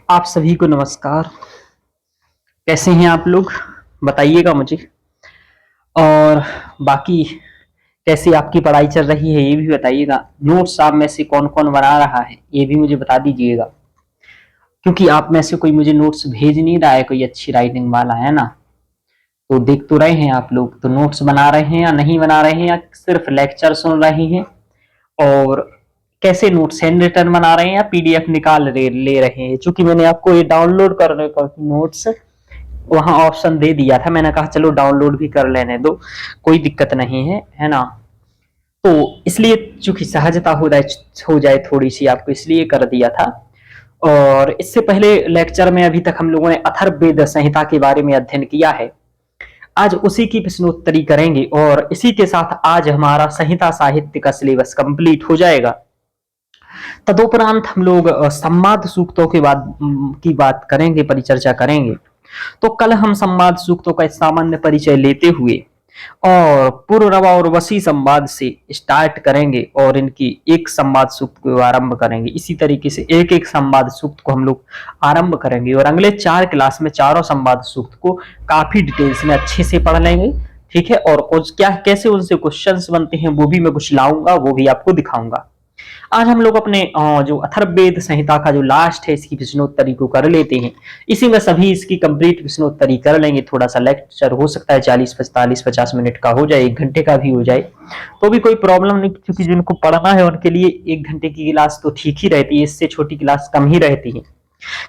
आप सभी को नमस्कार। कैसे हैं आप लोग? बताइएगा मुझे। और बाकी कैसी आपकी पढ़ाई चल रही है ये भी बताइएगा। नोट्स आप में से कौन कौन बना रहा है ये भी मुझे बता दीजिएगा, क्योंकि आप में से कोई मुझे नोट्स भेज नहीं रहा है, कोई अच्छी राइटिंग वाला, है ना। तो देख तो रहे हैं आप लोग, तो नोट्स बना रहे हैं या नहीं बना रहे हैं, या सिर्फ लेक्चर सुन रहे हैं। और कैसे नोट्स, हैंड रिटन बना रहे हैं या पीडीएफ निकाल ले रहे हैं। चूंकि मैंने आपको ये डाउनलोड करने का नोट्स वहां ऑप्शन दे दिया था, मैंने कहा चलो डाउनलोड भी कर लेने दो, कोई दिक्कत नहीं है ना। तो इसलिए चूंकि सहजता हो जाए थोड़ी सी, आपको इसलिए कर दिया था। और इससे पहले लेक्चर में अभी तक हम लोगों ने अथर्ववेद संहिता के बारे में अध्ययन किया है। आज उसी की प्रश्नोत्तरी करेंगे और इसी के साथ आज हमारा संहिता साहित्य का सिलेबस कंप्लीट हो जाएगा। तदुपरांत हम लोग संवाद सूक्तों के बाद की बात करेंगे, परिचर्चा करेंगे। तो कल हम संवाद सूक्तों का सामान्य परिचय लेते हुए और पुररव और वसी संवाद से स्टार्ट करेंगे और इनकी एक संवाद सूक्त को आरंभ करेंगे। इसी तरीके से एक एक संवाद सूक्त को हम लोग आरंभ करेंगे और अगले 4 क्लास में चारों संवाद सूक्त को काफी डिटेल्स में अच्छे से पढ़ लेंगे। ठीक है, और कुछ क्या कैसे उनसे क्वेश्चंस बनते हैं वो भी मैं कुछ लाऊंगा, वो भी आपको दिखाऊंगा। आज हम लोग अपने जो अथर्ववेद संहिता का जो लास्ट है इसकी प्रश्नोत्तरी को कर लेते हैं। इसी में सभी इसकी कंप्लीट प्रश्नोत्तरी कर लेंगे। थोड़ा सा लेक्चर हो सकता है 40 45 50 मिनट का हो जाए, 1 घंटे का भी हो जाए तो भी कोई प्रॉब्लम नहीं, क्योंकि जिनको पढ़ना है उनके लिए 1 घंटे की क्लास तो ठीक ही रहती है, इससे छोटी क्लास कम ही रहती है।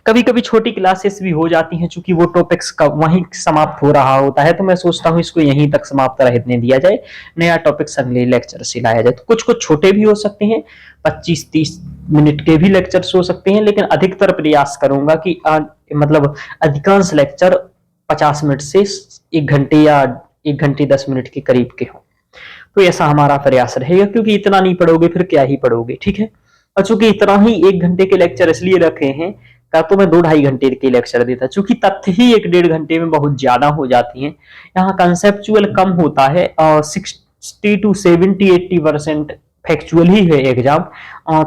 कभी कभी छोटी क्लासेस भी हो जाती हैं, चूंकि वो टॉपिक्स का वहीं समाप्त हो रहा होता है, तो मैं सोचता हूँ इसको यहीं तक समाप्त रहने दिया जाए, नया टॉपिक्स अगले लेक्चर से लाया जाए। तो कुछ कुछ छोटे भी हो सकते हैं, 25-30 मिनट के भी लेक्चर्स हो सकते हैं, लेकिन अधिकतर प्रयास करूंगा कि मतलब अधिकांश लेक्चर 50 मिनट से 1 घंटे या 1 घंटे 10 मिनट के करीब के हों। तो ऐसा हमारा प्रयास रहेगा, क्योंकि इतना नहीं पढ़ोगे फिर क्या ही पढ़ोगे। ठीक है, और चूंकि इतना ही 1 घंटे के लेक्चर इसलिए रखे हैं, का तो मैं 2-2.5 घंटे के लेक्चर देता, चूंकि तथ्य ही 1-1.5 घंटे में बहुत ज्यादा हो जाती हैं। यहाँ कंसेप्चुअल कम होता है, 60 to 70-80% फैक्चुअल ही है एग्जाम,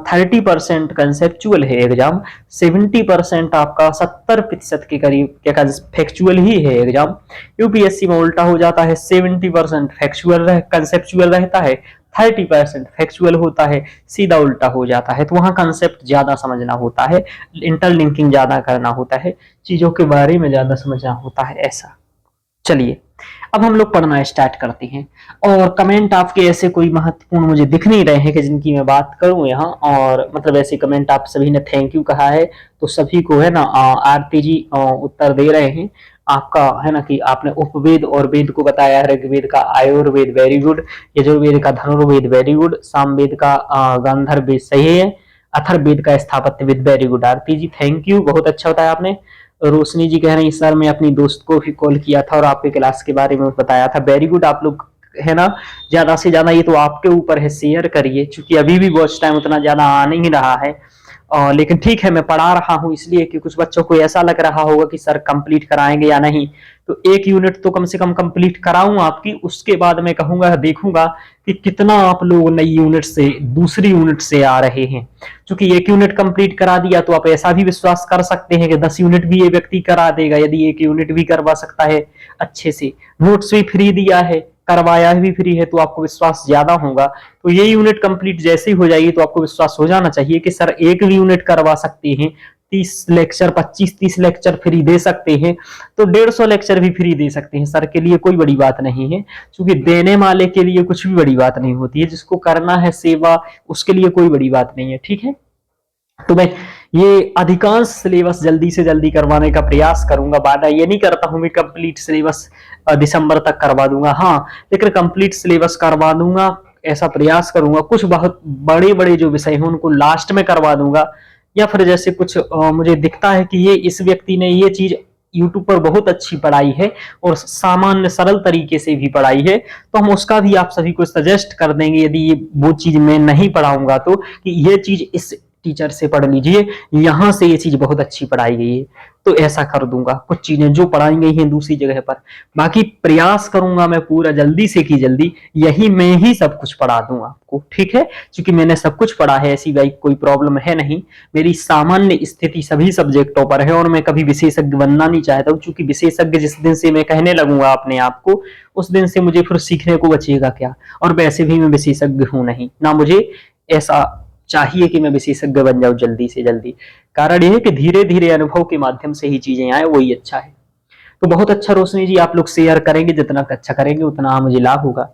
30% कंसेप्चुअल है एग्जाम, 70% आपका 70% के करीब फैक्चुअल ही है एग्जाम। यूपीएससी में उल्टा हो जाता है, 70% फैक्चुअल कंसेप्चुअल रहता है, 30% फैक्चुअल होता है, सीधा उल्टा हो जाता है। तो वहां कंसेप्ट ज्यादा समझना होता है, इंटरलिंकिंग ज्यादा करना होता है, चीजों के बारे में ज्यादा समझना होता है। ऐसा चलिए अब हम लोग पढ़ना स्टार्ट करते हैं। और कमेंट आपके ऐसे कोई महत्वपूर्ण मुझे दिख नहीं रहे हैं कि जिनकी मैं बात करूं यहाँ, और मतलब ऐसे कमेंट आप सभी ने थैंक यू कहा है, तो सभी को है ना आरती जी उत्तर दे रहे हैं आपका, है ना, कि आपने उपवेद और वेद को बताया, ऋग्वेद का आयुर्वेद वेरी गुड, यजुर्वेद का धनुर्वेद वेरी गुड, सामवेद का गांधार वेद सही है, अथर्ववेद का Sthapatya Veda very good. Aarti ji thank you, बहुत अच्छा बताया आपने। रोशनी जी कह रही है सर मैं अपनी दोस्त को भी कॉल किया था और आपके क्लास के बारे में बताया था। वेरी गुड, आप लोग है ना ज्यादा से ज्यादा, ये तो आपके ऊपर है, शेयर करिए, क्योंकि अभी भी वॉच टाइम उतना ज्यादा आ नहीं रहा है। लेकिन ठीक है, मैं पढ़ा रहा हूँ इसलिए कि कुछ बच्चों को ऐसा लग रहा होगा कि सर कंप्लीट कराएंगे या नहीं, तो 1 यूनिट तो कम से कम कंप्लीट कराऊं आपकी, उसके बाद मैं कहूंगा देखूंगा कि कितना आप लोग नई यूनिट से दूसरी यूनिट से आ रहे हैं। क्योंकि 1 यूनिट कंप्लीट करा दिया तो आप ऐसा भी विश्वास कर सकते हैं कि 10 यूनिट भी ये व्यक्ति करा देगा, यदि 1 यूनिट भी करवा सकता है अच्छे से, नोट्स भी फ्री दिया है, करवाया भी फ्री है, तो आपको विश्वास ज्यादा होगा। तो ये यूनिट कंप्लीट जैसे ही हो जाएगी तो आपको विश्वास हो जाना चाहिए कि सर 1 भी यूनिट करवा सकते हैं, 30 लेक्चर 25-30 लेक्चर फ्री दे सकते हैं, तो 150 लेक्चर भी फ्री दे सकते हैं। सर के लिए कोई बड़ी बात नहीं है, क्योंकि देने वाले के लिए कुछ भी बड़ी बात नहीं होती है, जिसको करना है सेवा उसके लिए कोई बड़ी बात नहीं है। ठीक है, तो मैं ये अधिकांश सिलेबस जल्दी से जल्दी करवाने का प्रयास करूंगा। वादा ये नहीं करता हूं मैं कंप्लीट सिलेबस दिसंबर तक करवा दूंगा, हाँ, लेकिन कंप्लीट सिलेबस करवा दूंगा ऐसा प्रयास करूंगा। कुछ बहुत बड़े बड़े जो विषय हैं उनको लास्ट में करवा दूंगा, या फिर जैसे कुछ मुझे दिखता है कि ये इस व्यक्ति ने ये चीज यूट्यूब पर बहुत अच्छी पढ़ाई है और सामान्य सरल तरीके से भी पढ़ाई है, तो हम उसका भी आप सभी को सजेस्ट कर देंगे, यदि ये वो चीज मैं नहीं पढ़ाऊंगा तो, कि ये चीज इस टीचर से पढ़ लीजिए, यहाँ से ये चीज बहुत अच्छी पढ़ाई गई है। तो ऐसा कर दूंगा, कुछ चीजें जो पढ़ाई गई हैं दूसरी जगह पर। बाकी प्रयास करूंगा मैं पूरा जल्दी से कि जल्दी यही मैं ही सब कुछ पढ़ा दूं आपको, ठीक है। क्योंकि मैंने सब कुछ पढ़ा है, ऐसी भाई कोई प्रॉब्लम है नहीं। मेरी सामान्य स्थिति सभी सब्जेक्टों पर है और मैं कभी विशेषज्ञ बनना नहीं चाहता हूँ, क्योंकि विशेषज्ञ जिस दिन से मैं कहने लगूंगा अपने आप को, उस दिन से मुझे फिर सीखने को बचेगा क्या। और वैसे भी मैं विशेषज्ञ हूं नहीं ना, मुझे ऐसा चाहिए कि मैं विशेषज्ञ बन जाऊं जल्दी से जल्दी। कारण यह है कि धीरे धीरे अनुभव के माध्यम से ही चीजें आए, वही अच्छा है। तो बहुत अच्छा रोशनी जी, आप लोग शेयर करेंगे, जितना अच्छा करेंगे उतना मुझे लाभ होगा।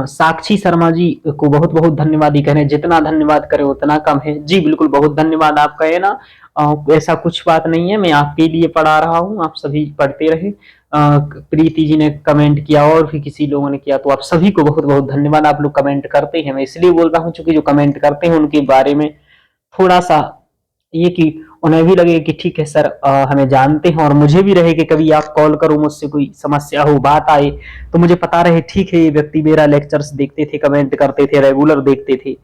साक्षी शर्मा जी को बहुत बहुत धन्यवाद। ही कह रहे हैं जितना धन्यवाद करें उतना कम है। जी बिल्कुल, बहुत धन्यवाद आपका, है ना। ऐसा कुछ बात नहीं है, मैं आपके लिए पढ़ा रहा हूँ, आप सभी पढ़ते रहे। प्रीति जी ने कमेंट किया और भी किसी लोगों ने किया, तो आप सभी को बहुत बहुत धन्यवाद। आप लोग कमेंट करते हैं, मैं इसलिए बोल रहा हूँ क्योंकि जो कमेंट करते हैं उनके बारे में थोड़ा सा ये कि उन्हें भी लगे कि ठीक है सर, हमें जानते हैं, और मुझे भी रहे कि कभी आप कॉल करो, मुझसे कोई समस्या हो, बात आए, तो मुझे पता रहे ठीक है ये व्यक्ति मेरा लेक्चर्स देखते थे, कमेंट करते थे, रेगुलर देखते थे,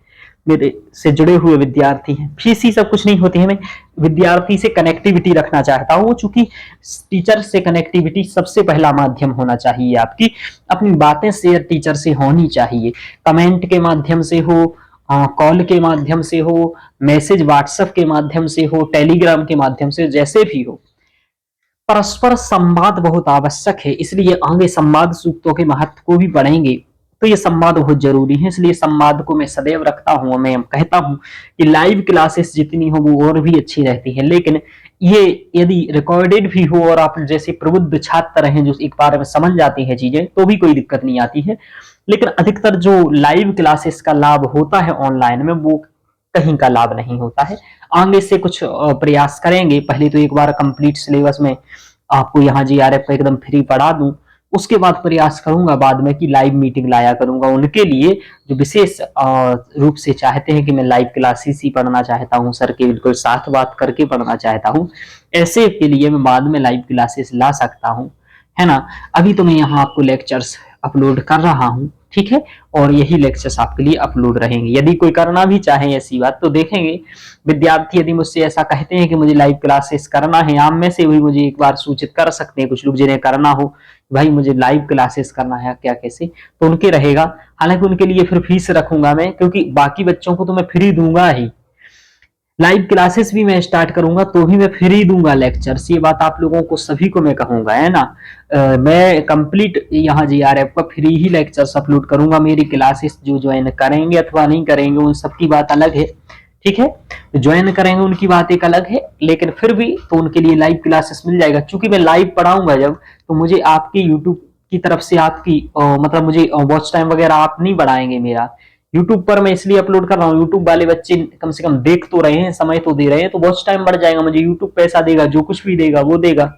मेरे से जुड़े हुए विद्यार्थी हैं। फीस ही सब कुछ नहीं होती है, मैं विद्यार्थी से कनेक्टिविटी रखना चाहता हूँ, चूंकि टीचर से कनेक्टिविटी सबसे पहला माध्यम होना चाहिए आपकी। अपनी बातें शेयर टीचर से होनी चाहिए, कमेंट के माध्यम से हो, कॉल के माध्यम से हो, मैसेज व्हाट्सएप के माध्यम से हो, टेलीग्राम के माध्यम से, जैसे भी हो, परस्पर संवाद बहुत आवश्यक है। इसलिए आगे संवाद सूक्तों के महत्व को भी पढ़ेंगे, तो ये संवाद बहुत जरूरी है। इसलिए संवाद को मैं सदैव रखता हूं। मैं कहता हूं कि लाइव क्लासेस जितनी हो वो और भी अच्छी रहती है, लेकिन ये यदि रिकॉर्डेड भी हो और आप जैसे प्रबुद्ध छात्र हैं जो एक बार में समझ जाते हैं चीजें, तो भी कोई दिक्कत नहीं आती है। लेकिन अधिकतर जो लाइव क्लासेस का लाभ होता है ऑनलाइन में, वो कहीं का लाभ नहीं होता है। आगे से कुछ प्रयास करेंगे। पहले तो एक बार कंप्लीट सिलेबस में आपको यहाँ जीआरएफ का एकदम फ्री पढ़ा दूं, उसके बाद प्रयास करूंगा बाद में कि लाइव मीटिंग लाया करूंगा उनके लिए जो विशेष रूप से चाहते हैं कि मैं लाइव क्लासेस ही पढ़ना चाहता हूं, सर के बिल्कुल साथ बात करके पढ़ना चाहता हूं। ऐसे के लिए मैं बाद में लाइव क्लासेस ला सकता हूं, है ना। अभी तो मैं यहाँ आपको लेक्चर्स अपलोड कर रहा हूँ, ठीक है, और यही लेक्चर्स आपके लिए अपलोड रहेंगे। यदि कोई करना भी चाहे ऐसी बात तो देखेंगे। विद्यार्थी यदि मुझसे ऐसा कहते हैं कि मुझे लाइव क्लासेस करना है, आप में से भी मुझे एक बार सूचित कर सकते हैं, कुछ लोग जिन्हें करना हो भाई मुझे लाइव क्लासेस करना है क्या कैसे, तो उनके रहेगा। हालांकि उनके लिए फिर फीस रखूंगा मैं, क्योंकि बाकी बच्चों को तो मैं फ्री दूंगा ही। लाइव क्लासेस भी मैं स्टार्ट करूंगा तो भी मैं फ्री दूंगा लेक्चर्स, ये बात आप लोगों को सभी को मैं कहूंगा, है ना। मैं कंप्लीट यहाँ जीआरएफ का फ्री ही लेक्चर्स अपलोड करूंगा। मेरी क्लासेस जो ज्वाइन करेंगे अथवा नहीं करेंगे उन सबकी बात अलग है, ठीक है। ज्वाइन करेंगे उनकी बात एक अलग है, लेकिन फिर भी तो उनके लिए लाइव क्लासेस मिल जाएगा। क्योंकि मैं लाइव पढ़ाऊंगा जब, तो मुझे आपकी यूट्यूब की तरफ से आपकी मतलब मुझे वॉच टाइम वगैरह आप नहीं बढ़ाएंगे मेरा। यूट्यूब पर मैं इसलिए अपलोड कर रहा हूँ, यूट्यूब वाले बच्चे कम से कम देख तो रहे हैं, समय तो दे रहे हैं, तो वॉच टाइम बढ़ जाएगा, मुझे यूट्यूब पैसा देगा, जो कुछ भी देगा वो देगा,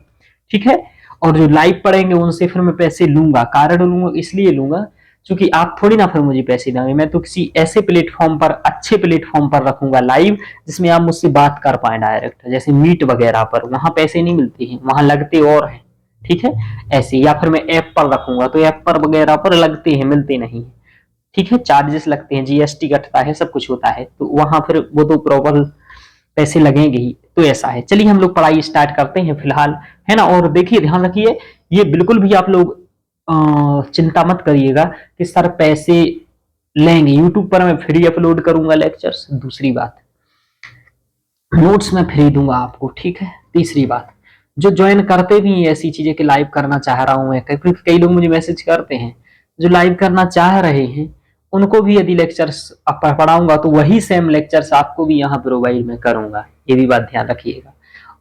ठीक है। और जो लाइव पढ़ेंगे उनसे फिर मैं पैसे लूंगा। कारण लूंगा इसलिए लूंगा क्योंकि आप थोड़ी ना फिर मुझे पैसे देंगे। मैं तो किसी ऐसे प्लेटफॉर्म पर, अच्छे प्लेटफॉर्म पर रखूंगा लाइव, जिसमें आप मुझसे बात कर पाए डायरेक्ट, जैसे मीट वगैरह पर। वहां पैसे नहीं मिलते हैं, वहां लगते और हैं, ठीक है। ऐसे या फिर मैं ऐप पर रखूंगा तो ऐप पर वगैरह पर लगते हैं, मिलते नहीं, ठीक है। चार्जेस लगते हैं, जीएसटी कटता है, सब कुछ होता है, तो वहां फिर वो तो प्रॉपर पैसे लगेंगे ही। तो ऐसा है। चलिए हम लोग पढ़ाई स्टार्ट करते हैं फिलहाल, है ना। और देखिए ध्यान रखिए, ये बिल्कुल भी आप लोग चिंता मत करिएगा कि सर पैसे लेंगे। यूट्यूब पर मैं फ्री अपलोड करूंगा लेक्चर्स। दूसरी बात, नोट्स में फ्री दूंगा आपको, ठीक है। तीसरी बात, जो ज्वाइन करते भी ऐसी चीजें कि लाइव करना चाह रहा हूं मैं, कई लोग मुझे मैसेज करते हैं जो लाइव करना चाह रहे हैं, उनको भी यदि लेक्चर्स पढ़ाऊंगा तो वही सेम लेक्चर्स आपको भी यहाँ प्रोवाइड में करूंगा। ये भी बात ध्यान रखिएगा।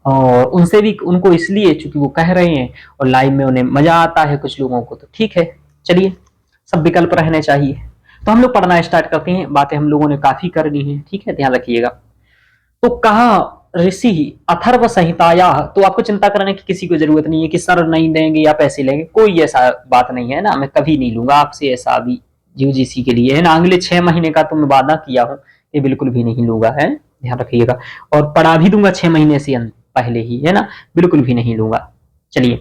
और उनसे भी, उनको इसलिए चूंकि वो कह रहे हैं और लाइव में उन्हें मजा आता है कुछ लोगों को, तो ठीक है। चलिए, सब विकल्प रहने चाहिए। तो हम लोग पढ़ना स्टार्ट करते हैं। बातें हम लोगों ने काफी करनी है, ठीक है, ध्यान रखिएगा। तो कहा ऋषि अथर्व संहिताया, तो आपको चिंता करने की किसी को जरूरत नहीं है कि सर नहीं देंगे या पैसे लेंगे, कोई ऐसा बात नहीं है ना। मैं कभी नहीं लूंगा आपसे ऐसा, अभी यूजीसी के लिए, है ना। अगले 6 महीने का तो मैं वादा किया हूँ, ये बिल्कुल भी नहीं लूंगा, है, ध्यान रखिएगा। और पढ़ा भी दूंगा 6 महीने से पहले ही, है ना, बिल्कुल भी नहीं लूंगा। चलिए,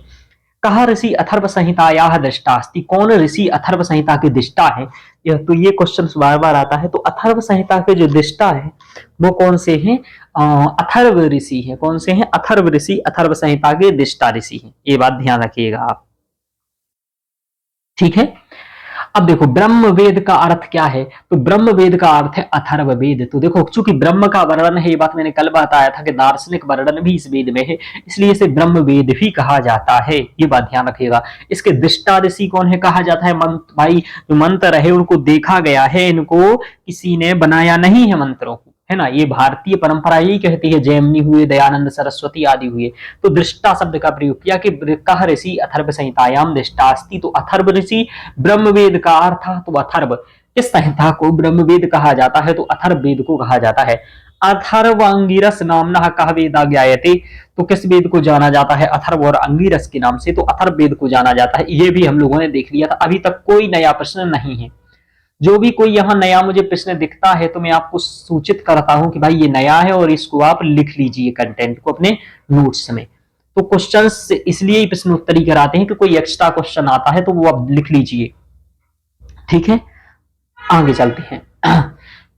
कहा ऋषि अथर्व संहिताया दृष्टा अस्ति, कौन ऋषि अथर्व संहिता के दृष्टा है। यह तो ये क्वेश्चन बार बार आता है। तो अथर्व संहिता के जो दृष्टा है वो कौन से हैं, अथर्व ऋषि है। कौन से हैं, अथर्व ऋषि, अथर्व संहिता के दृष्टा ऋषि हैं। ये बात ध्यान रखिएगा आप, ठीक है। अब देखो ब्रह्म वेद का अर्थ क्या है, तो ब्रह्म वेद का अर्थ है अथर्व वेद। तो देखो चूंकि ब्रह्म का वर्णन है, ये बात मैंने कल बताया था कि दार्शनिक वर्णन भी इस वेद में है, इसलिए इसे ब्रह्म वेद भी कहा जाता है। ये बात ध्यान रखिएगा। इसके दृष्टा ऋषि कौन है, कहा जाता है मंत्र, भाई जो मंत्र है उनको देखा गया है, इनको किसी ने बनाया नहीं है मंत्रों को, है ना। ये भारतीय परंपरा यही कहती है, जैमिनी हुए, दयानंद सरस्वती आदि हुए। तो दृष्टा शब्द का प्रयोग किया कि कह ऋषि अथर्व संहितायाम दृष्टास्ति। तो अथर्व ऋषि ब्रह्मवेद का अर्थ, तो अथर्व इस संहिता को ब्रह्मवेद कहा जाता है, तो अथर्व वेद को कहा जाता है। अथर्व अंगिरस नामना कह वेदा ज्ञायते, तो किस वेद को जाना जाता है, अथर्व और अंगिरस के नाम से, तो अथर्व वेद को जाना जाता है। ये भी हम लोगों ने देख लिया था। अभी तक कोई नया प्रश्न नहीं है। जो भी कोई यहाँ नया मुझे प्रश्न दिखता है तो मैं आपको सूचित करता हूं कि भाई ये नया है और इसको आप लिख लीजिए कंटेंट को अपने नोट्स में। तो क्वेश्चंस इसलिए ही प्रश्न उत्तरी कराते हैं कि कोई एक्स्ट्रा क्वेश्चन आता है तो वो आप लिख लीजिए, ठीक है। आगे चलते हैं।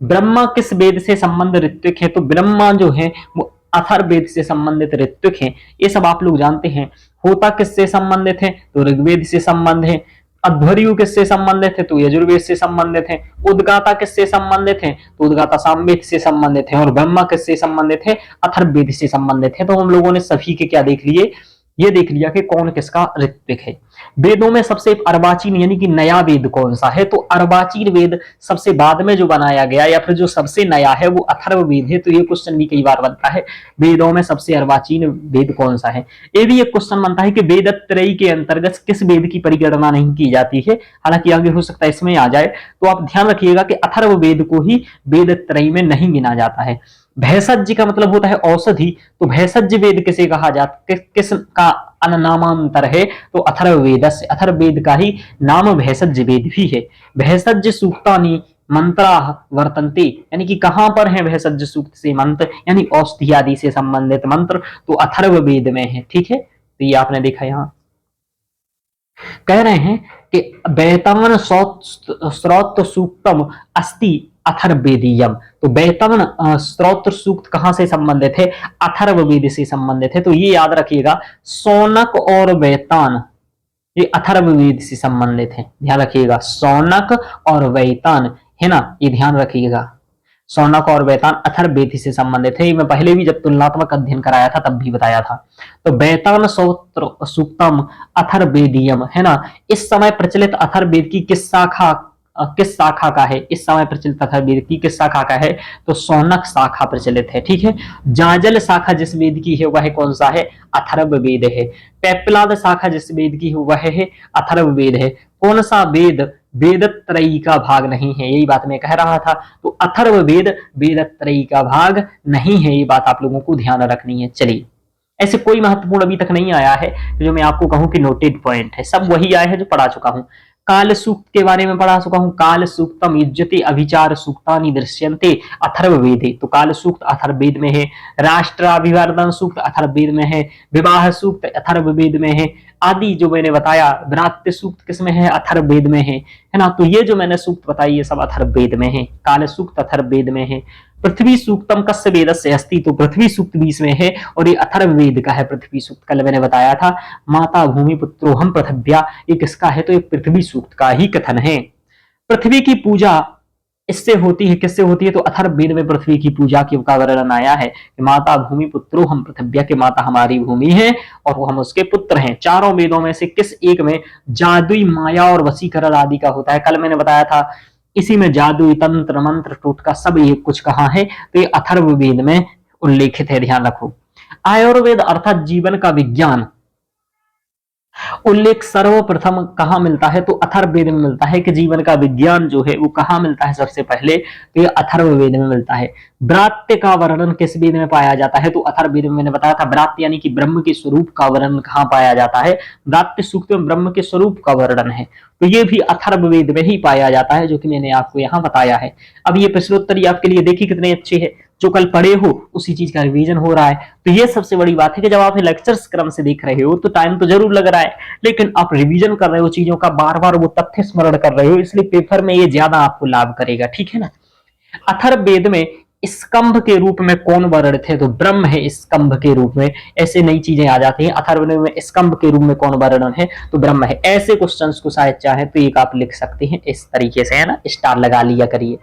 ब्रह्मा किस वेद से संबंध ऋत्विक है, तो ब्रह्मा जो है वो अथर्व वेद से संबंधित ऋत्विक है। ये सब आप लोग जानते हैं। होता किससे संबंधित है, तो ऋग्वेद से संबंध है। अध्वर्यु किससे संबंधित है, तो यजुर्वेद से संबंधित है। उद्गाता किससे संबंधित है, तो उद्गाता सामवेद से संबंधित है। और ब्रह्मा किससे संबंधित है, अथर्ववेद से संबंधित है। तो हम लोगों ने सभी के क्या देख लिए, ये देख लिया कि कौन किसका ऋत्विक है। वेदों में सबसे अर्वाचीन यानी कि नया वेद कौन सा है, तो अर्वाचीन वेद सबसे बाद में जो बनाया गया या फिर जो सबसे नया है वो अथर्व वेद है। तो ये क्वेश्चन भी कई बार बनता है, वेदों में सबसे अर्वाचीन वेद कौन सा है। ये भी एक क्वेश्चन बनता है कि वेदत्रयी के अंतर्गत किस वेद की परिगणना नहीं की जाती है। हालांकि आगे हो सकता है इसमें आ जाए, तो आप ध्यान रखिएगा कि अथर्व वेद को ही वेदत्रयी में नहीं गिना जाता है। भेषज का मतलब होता है औषधि, तो भेषज वेद किसे कहा जाता, किस का अननामांतर है, तो अथर्ववेद से। अथर्ववेद का ही नाम भेषज वेद भी है। भेषज सूक्तानि मंत्रा वर्तन्ते, यानी कि कहां पर है भेषज सूक्त से मंत्र, यानी औषधि आदि से संबंधित मंत्र, तो अथर्ववेद में है, ठीक है। तो ये आपने देखा यहां कह रहे हैं कि बैतान स्रोत सूक्तम अस्ति अथर्ववेदीयम। तो बैतवन स्त्रोत्र सूक्त कहां से संबंधित है, अथर्ववेद से संबंधित है। तो ये याद रखिएगा, सौनक और बैतान ये अथर्ववेद से संबंधित है। ध्यान रखिएगा, सौनक और बैतान है ना, ये ध्यान रखिएगा। सौनक और बैतान अथर्ववेद से संबंधित है। मैं पहले भी जब तुलनात्मक अध्ययन कराया था तब भी बताया था। तो बैतान स्त्रोत्र सूक्तम अथर्ववेदीयम है ना। इस समय प्रचलित अथर्ववेद की किस शाखा का है, इस समय प्रचलित अथर्ववेद की किस शाखा का है, तो सौनक शाखा प्रचलित है, ठीक है। जाजल शाखा जिस वेद की है वह कौन सा है, अथर्ववेद है। पेप्पलाद शाखा जिस वेद की है वह है अथर्ववेद है। कौन सा वेद वेदत्रयी का भाग नहीं है, यही बात मैं कह रहा था। तो अथर्ववेद वेदत्रयी का भाग नहीं है, ये बात आप लोगों को ध्यान रखनी है। चलिए, ऐसे कोई महत्वपूर्ण अभी तक नहीं आया है जो मैं आपको कहूं कि नोटेड पॉइंट है, सब वही आए हैं जो पढ़ा चुका हूं। काल सूक्त के बारे में पढ़ा चुका हूं। काल सूक्तम युज्यते अभिचार सूक्तानि दृश्यन्ते अथर्ववेदे, तो काल सूक्त अथर्ववेद में है। राष्ट्राभिवर्धन सूक्त अथर्ववेद में है। विवाह सूक्त अथर्ववेद में है। आदि जो मैंने बताया, व्रात्य सूक्त किसमें है, अथर्ववेद में है ना। तो ये जो मैंने सूक्त बताई ये सब अथर्ववेद में है। काल सूक्त अथर्ववेद में है। पृथ्वी सूक्तम कस्य वेदस्य अस्ति, तो पृथ्वी सूक्त भी इसमें है और ये अथर्ववेद का है पृथ्वी सूक्त। कल मैंने बताया था, माता भूमि पुत्रोहम पृथिव्या, ये किसका है, तो ये पृथ्वी सूक्त का ही कथन है। पृथ्वी की पूजा इससे होती है, किससे होती है, तो अथर्ववेद में पृथ्वी की पूजा की का वर्णन आया है कि माता भूमि पुत्रो हम पृथिव्या, के माता हमारी भूमि है और वो हम उसके पुत्र हैं। चारों वेदों में से किस एक में जादुई माया और वशीकरण आदि का होता है, कल मैंने बताया था। इसी में जादुई तंत्र मंत्र टोटका सब ये कुछ कहाँ है, तो ये अथर्ववेद में उल्लेखित है, ध्यान रखो। आयुर्वेद अर्थात जीवन का विज्ञान उल्लेख सर्वप्रथम कहां मिलता है, तो अथर्ववेद में मिलता है कि जीवन का विज्ञान जो है वो कहां मिलता है सबसे पहले, तो ये अथर्ववेद में मिलता है। ब्रात्य का वर्णन किस वेद में पाया जाता है, तो अथर्ववेद में मैंने बताया था। ब्रात्य यानी कि ब्रह्म के स्वरूप का वर्णन कहां पाया जाता है, ब्रात्य सूक्त में ब्रह्म के स्वरूप का वर्णन है, तो ये भी अथर्ववेद में ही पाया जाता है, जो कि मैंने आपको यहाँ बताया है। अब ये प्रश्नोत्तरी आपके लिए देखिए कितने अच्छे है। जो कल पढ़े हो उसी चीज का रिवीजन हो रहा है। तो ये सबसे बड़ी बात है कि जब आप लेक्चर्स क्रम से देख रहे हो तो टाइम तो जरूर लग रहा है, लेकिन आप रिवीजन कर रहे हो चीजों का, बार बार वो तथ्य स्मरण कर रहे हो, इसलिए पेपर में ये ज्यादा आपको लाभ करेगा। ठीक है ना। अथर्ववेद में स्कंभ के रूप में कौन वर्ण थे? तो ब्रह्म है स्कंभ के रूप में। ऐसे नई चीजें आ जाती हैं। अथर्ववेद में स्कंभ के रूप में कौन वर्ण है? तो ब्रह्म है। ऐसे क्वेश्चंस को शायद चाहे तो एक आप लिख सकते हैं इस तरीके से, है ना, स्टार लगा लिया करिए।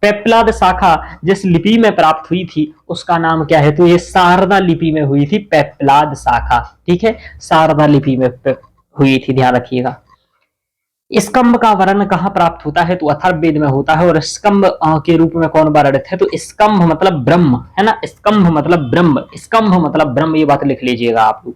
पेप्लाद शाखा जिस लिपि में प्राप्त हुई थी उसका नाम क्या है? तो ये शारदा लिपि में हुई थी पेप्लाद शाखा। ठीक है, शारदा लिपि में हुई थी, ध्यान रखिएगा। स्कंभ का वर्ण कहाँ प्राप्त होता है? तो अथर्ववेद में होता है। और स्कंभ के रूप में कौन वर्णित है? तो स्कंभ मतलब ब्रह्म, है ना, स्कंभ मतलब ब्रह्म, स्कंभ मतलब ब्रह्म, ये बात लिख लीजिएगा आप लोग।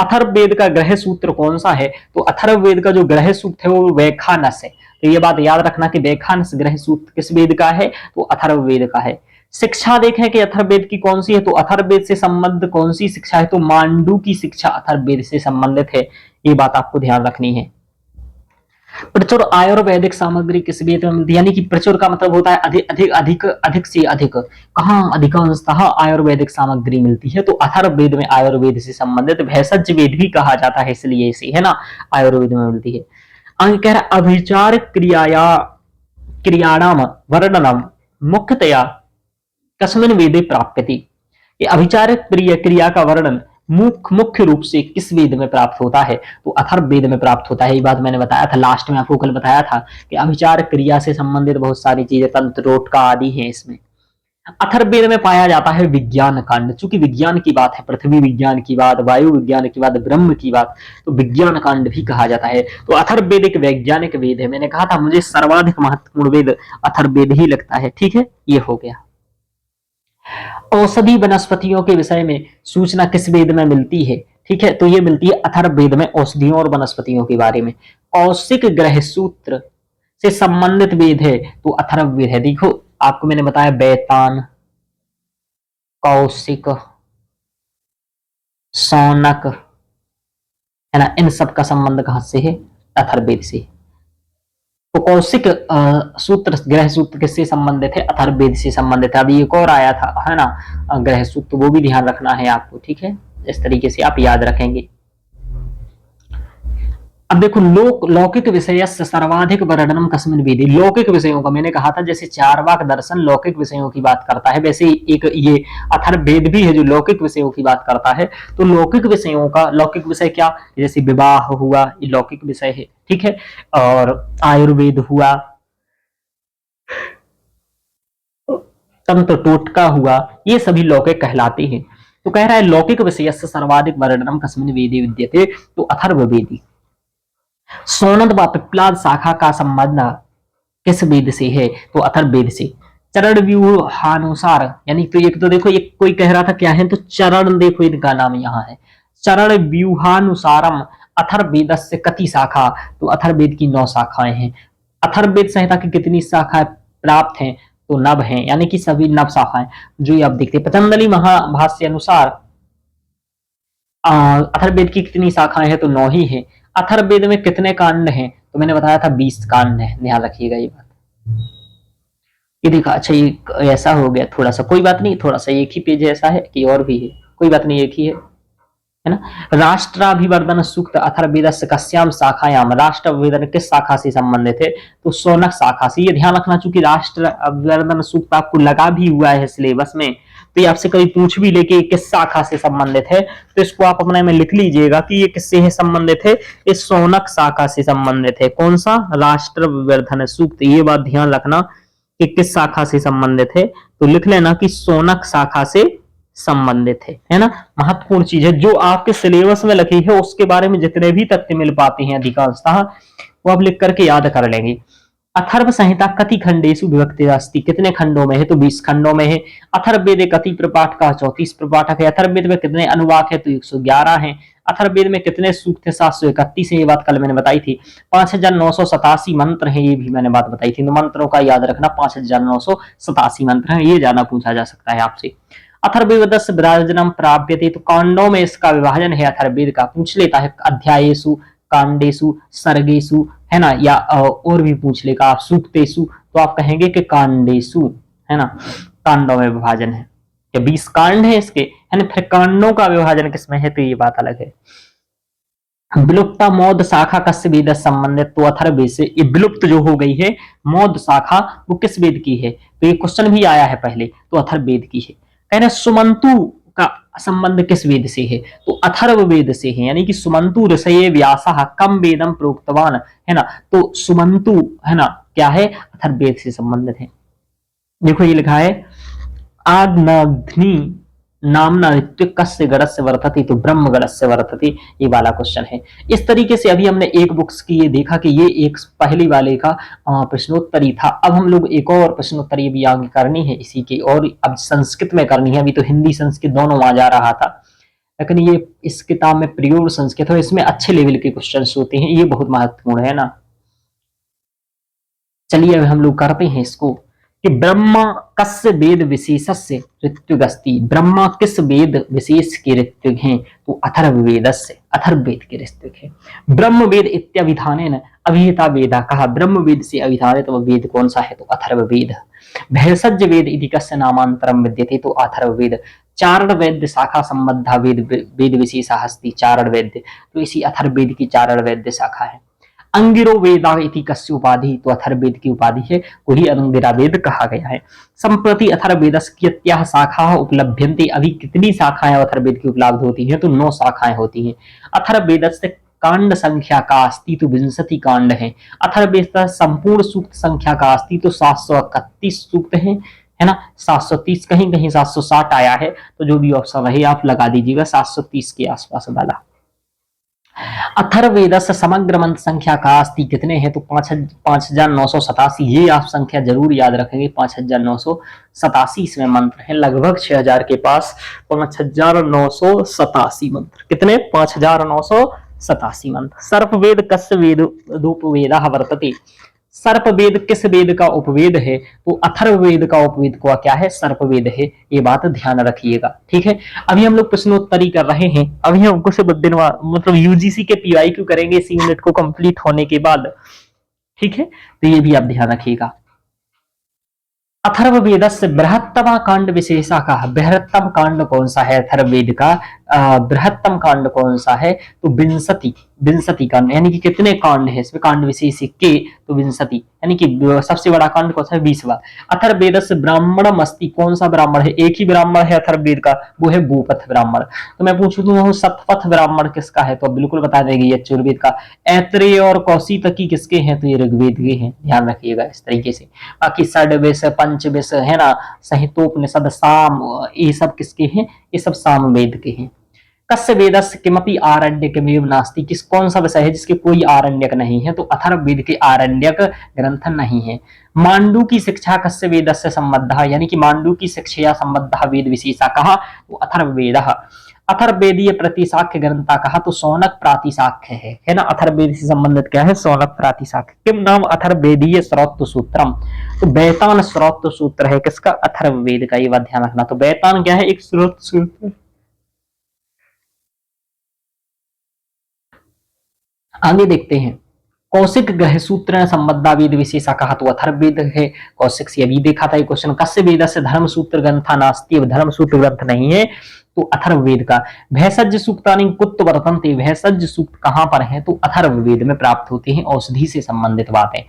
अथर्ववेद का ग्रह सूत्र कौन सा है? तो अथर्ववेद का जो ग्रह सूत्र है वो वैखानस है। तो ये बात याद रखना कि वैखानस ग्रह सूत्र किस वेद का है? तो अथर्ववेद का है। शिक्षा देखें कि अथर्ववेद की कौन सी है? तो अथर्ववेद से संबंध कौन सी शिक्षा है? तो मांडू की शिक्षा अथर्ववेद से संबंधित है। ये बात आपको ध्यान रखनी है। प्रचुर आयुर्वेदिक सामग्री किस वेद में मिलती है? यानी कि प्रचुर का मतलब होता है अधिक अधिक अधिक अधिक से अधिक। कहाँ अधिकांशतः आयुर्वेदिक सामग्री मिलती है? तो अथर्ववेद में आयुर्वेद से संबंधित भेषज वेद भी कहा जाता है, इसलिए इसे, है ना, आयुर्वेद में मिलती है। अंक कह रहा अभिचार क्रियाया क्रियाणाम वर्णनम मुख्यतया कस्मिन् वेदे प्राप्यते। ये अभिचार क्रिया का वर्णन मुख्य रूप से किस वेद में प्राप्त होता है? तो अथर्ववेद में प्राप्त होता है। ये बात मैंने बताया था लास्ट में, आपको कल बताया था कि अभिचार क्रिया से संबंधित बहुत सारी चीजें, तंत्र टोटका आदि हैं इसमें। अथर्ववेद में पाया जाता है विज्ञान कांड। चूंकि विज्ञान की बात है, पृथ्वी विज्ञान की बात, वायु विज्ञान की बात, ब्रह्म की बात, तो विज्ञान कांड भी कहा जाता है। तो अथर्ववेद एक वैज्ञानिक वेद है। मैंने कहा था मुझे सर्वाधिक महत्वपूर्ण वेद अथर्ववेद ही लगता है। ठीक है, ये हो गया। औषधि वनस्पतियों के विषय में सूचना किस वेद में मिलती है? ठीक है, तो ये मिलती है अथर्ववेद में, औषधियों और वनस्पतियों के बारे में। कौशिक ग्रह सूत्र से संबंधित वेद है तो अथर्ववेद है। देखो आपको मैंने बताया वेतान, कौशिक, सौनक, है ना, इन सब का संबंध कहां से है? अथर्ववेद से। तो कौशिक सूत्र, ग्रह सूत्र किससे संबंधित है? अथर्ववेद से संबंधित है। अभी एक और आया था, है ना, ग्रह सूत्र, वो भी ध्यान रखना है आपको। ठीक है, इस तरीके से आप याद रखेंगे। अब देखो लौकिक विषय सर्वाधिक वर्णनम कस्मिन् वेदे। लौकिक विषयों का मैंने कहा था, जैसे चारवाक दर्शन लौकिक विषयों की बात करता है, वैसे एक ये अथर्ववेद भी है जो लौकिक विषयों की बात करता है। तो लौकिक विषयों का, लौकिक विषय क्या? जैसे विवाह हुआ, ये लौकिक विषय है। ठीक है, और आयुर्वेद हुआ, तंत्र टोटका हुआ, ये सभी लौकिक कहलाते हैं। तो कह रहा है लौकिक विषय सर्वाधिक वर्णनम कस्मिन् वेदे विद्यते, तो अथर्ववेदी। सोनद व पिप्लाद शाखा का संबंध किस वेद से है? तो अथर्ववेद से। चरण व्यूहानुसार, यानी तो एक तो देखो, एक कोई कह रहा था क्या है, तो चरण, देखो इनका नाम यहाँ है, चरण व्यूहानुसारम अथर्ववेदस्य कति शाखा। तो अथर्ववेद की 9 शाखाएं हैं। अथर्ववेद संहिता की कितनी शाखाएं प्राप्त हैं? तो 9 हैं, यानी कि सभी 9 शाखाएं जो ये आप देखते हैं। पतंजलि महाभाष्य अनुसार अथर्ववेद की कितनी शाखाएं हैं? तो 9 ही हैं। अथर्ववेद में कितने कांड हैं? तो मैंने बताया था 20 कांड है, ध्यान रखिएगा ये बात। ये देखा, अच्छा ये ऐसा हो गया थोड़ा सा, कोई बात नहीं, थोड़ा सा एक ही पेज ऐसा है कि और भी है, कोई बात नहीं, एक ही है ना। राष्ट्राभिवर्धन सूक्त अथर्ववेदस्य कस्याम शाखायाम। राष्ट्राभिवर्धन किस शाखा से संबंधित है? तो शौनक शाखा से। ये ध्यान रखना, चूंकि राष्ट्राभिवर्धन सूक्त आपको लगा भी हुआ है सिलेबस में, तो ये आपसे कभी पूछ भी ले कि किस शाखा से संबंधित है, तो इसको आप अपने में लिख लीजिएगा कि ये किससे है संबंधित है? इस शौनक शाखा से संबंधित है। कौन सा? राष्ट्राभिवर्धन सूक्त। ये बात ध्यान रखना कि किस शाखा से संबंधित है, तो लिख लेना कि शौनक शाखा से संबंधित है ना। महत्वपूर्ण चीज है, जो आपके सिलेबस में लिखी है उसके बारे में जितने भी तथ्य मिल पाते हैं अधिकांशतः, वो आप लिख करके याद कर लेंगे। अथर्व संहिता कति खंडेषु विभक्ति अस्ति। कितने खंडों में है? तो 20 खंडों में है। अथर्ववेद कति प्रपाठ का? 34 प्रपाठक है। अथर्ववेद में कितने अनुवाक है? तो 111 है। अथर्ववेद में कितने सूक्त है? 731 है। ये बात कल मैंने बताई थी। 5987 मंत्र है, ये भी मैंने बात बताई थी। तो मंत्रों का याद रखना, 5987 मंत्र है, ये ज्यादा पूछा जा सकता है आपसे। अथर्ववेदस्य विभाजनम प्राप्यते। तो कांडों में इसका विभाजन है अथर्ववेद का, पूछ लेता है अध्यायेषु, कांडेषु, सर्गेषु, है ना, या और भी पूछ लेगा आप, सूक्तेषु, तो आप कहेंगे कि कांडेषु, है ना। कांडों में विभाजन है, क्या 20 कांड है इसके, है ना। फिर कांडों का विभाजन किसमें है, तो ये बात अलग है। विलुप्ता मौद शाखा कस्य वेद संबंधित, तो अथर्ववेद से ये विलुप्त जो हो गई है मौद शाखा, वो किस वेद की है, तो ये क्वेश्चन भी आया है पहले, तो अथर्ववेद की है। कह रहे सुमंतु का संबंध किस वेद से है, तो अथर्ववेद से है, यानी कि सुमंतु ऋषये व्यासः कम वेदम प्रोक्तवान, है ना। तो सुमंतु, है ना, क्या है, अथर्ववेद से संबंधित है। देखो ये लिखा है आग्नघ्नि नामना ऋत्विक कस्य गणस्य वर्तते, तो ब्रह्म गणस्य वर्तते, ये वाला क्वेश्चन है। इस तरीके से अभी हमने एक बुक्स की ये देखा कि ये एक पहले वाले का प्रश्नोत्तरी था। अब हम लोग एक और प्रश्नोत्तरी भी आगे करनी है इसी की, और अब संस्कृत में करनी है। अभी तो हिंदी संस्कृत दोनों आ जा रहा था, लेकिन ये इस किताब में प्योर संस्कृत है, इसमें अच्छे लेवल के क्वेश्चन होते हैं, ये बहुत महत्वपूर्ण है ना। चलिए अब हम लोग करते हैं इसको कि ब्रह्मा कस्य वेद विशेषस्य ऋत्विगस्ति, ब्रह्मा किस वेद विशेष के ऋत्विग हैं, तो अथर्ववेदस्य, अथर्ववेद के ऋत्विग है। ब्रह्म वेद इत्यभिधानेन अभिहिता वेदा, कहा ब्रह्म वेद से अभिधानित वह वेद कौन सा है, तो अथर्ववेद। भेषज वेद इति कस्य नामांतरम विद्यते, तो अथर्ववेद। चारण वैद्य शाखा संबद्धा वेद वेद विशेषा अस्ति, चारण वैद्य, तो इसी अथर्ववेद की चारण वैद्य शाखा है। अंगिरो वेदा इति कस्य उपाधि, तो अथर्ववेद की उपाधि है, वही अंगिरा वेद कहा गया है। संप्रति अथर्ववेदस्य कियत्याः शाखाः उपलभ्यन्ते, अभी कितनी शाखाएं अथर्ववेद की उपलब्ध होती हैं, तो 9 शाखाएं होती हैं। अथर्ववेदस्य कांड संख्या का अस्ति, तो 20 कांड है। अथर्ववेद संपूर्ण सूक्त संख्या का अस्ति, तो 731 सूक्त है ना। 730 कहीं कहीं 760 आया है, तो जो भी ऑप्शन रहे आप लगा दीजिएगा, 730 के आसपास वाला। अथर्ववेदस्य समग्र मंत्र संख्या का अस्ति, कितने हैं, तो 5987, ये आप संख्या जरूर याद रखेंगे, 5987 इसमें मंत्र हैं, लगभग 6000 के पास 5987 मंत्र, कितने, 5987 मंत्र। सर्पवेद कस्य वेद उपवेदः वर्तते, सर्पवेद किस वेद का उपवेद है, तो अथर्ववेद का उपवेद को क्या है, सर्पवेद है, ये बात ध्यान रखिएगा, ठीक है। अभी हम लोग प्रश्नोत्तरी कर रहे हैं, अभी हम कुछ दिन मतलब यूजीसी के पीवाईक्यू करेंगे इसी यूनिट को कंप्लीट होने के बाद, ठीक है, तो ये भी आप ध्यान रखिएगा। अथर्ववेदस्य बृहत्तम कांड विशेषा का, बृहत्तम कांड कौन सा है अथर्ववेद का, बृहत्तम कांड कौन सा है, तो विंशति कांड, यानी कि कितने कांड है इसमें, कांड विशेष के, तो विंशति, यानी कि सबसे बड़ा कांड कौन सा है, 20वां। अथर्ववेदस्य ब्राह्मणम अस्ति, कौन सा ब्राह्मण है, एक ही ब्राह्मण है अथर्ववेद का, वो है गोपथ ब्राह्मण। तो मैं पूछूं तो शतपथ ब्राह्मण किसका है, तो बिल्कुल बता देंगे ये यजुर्वेद का। ऐत्रेय और कौशितकी किसके हैं, तो ये ऋग्वेद के हैं, ध्यान रखिएगा इस तरीके से। बाकी षड्वेश पंचवेश है ना, संहितोपनिषद साम, ये सब किसके हैं, ये सब सामवेद के हैं। कस्य वेदस्य किमपि आरण्यकमेव नास्ति, किस कौन सा विषय है जिसके कोई आरण्यक नहीं है, तो अथर्ववेद के आरण्यक ग्रंथ नहीं है। मांडू की शिक्षा कस्य वेदस्य संबद्धा, यानी कि मांडू की शिक्षा संबद्धा वेद विशेषा कहा, तो अथर्ववेदः। अथर्ववेदीय प्रतिशाख्य ग्रंथा कहा, तो सौनक प्रातिशाख्य है ना। अथर्ववेद से संबंधित क्या है, सौनक प्रातिशाख्य। किम नाम अथर्ववेदीय श्रौत सूत्रम, तो बैतान श्रौत सूत्र है किसका, अथर्ववेद का, ये बात ध्यान रखना। तो बैतान क्या है, एक श्रौत सूत्र। आगे देखते हैं, कौशिक ग्रह सूत्र संबद्धा वेद विशेषा कहा, तो अथर्ववेद है। कौशिक से अभी देखा था ये क्वेश्चन। कस्य वेदस्य धर्म सूत्र ग्रंथा नास्ति, धर्म सूत्र ग्रंथ नहीं है, तो अथर्ववेद का। भैषज सूक्तानि कुत्र वर्तन्ते, भैषज सूक्त कहां पर है, तो अथर्ववेद में प्राप्त होते हैं, औषधि से संबंधित बातें।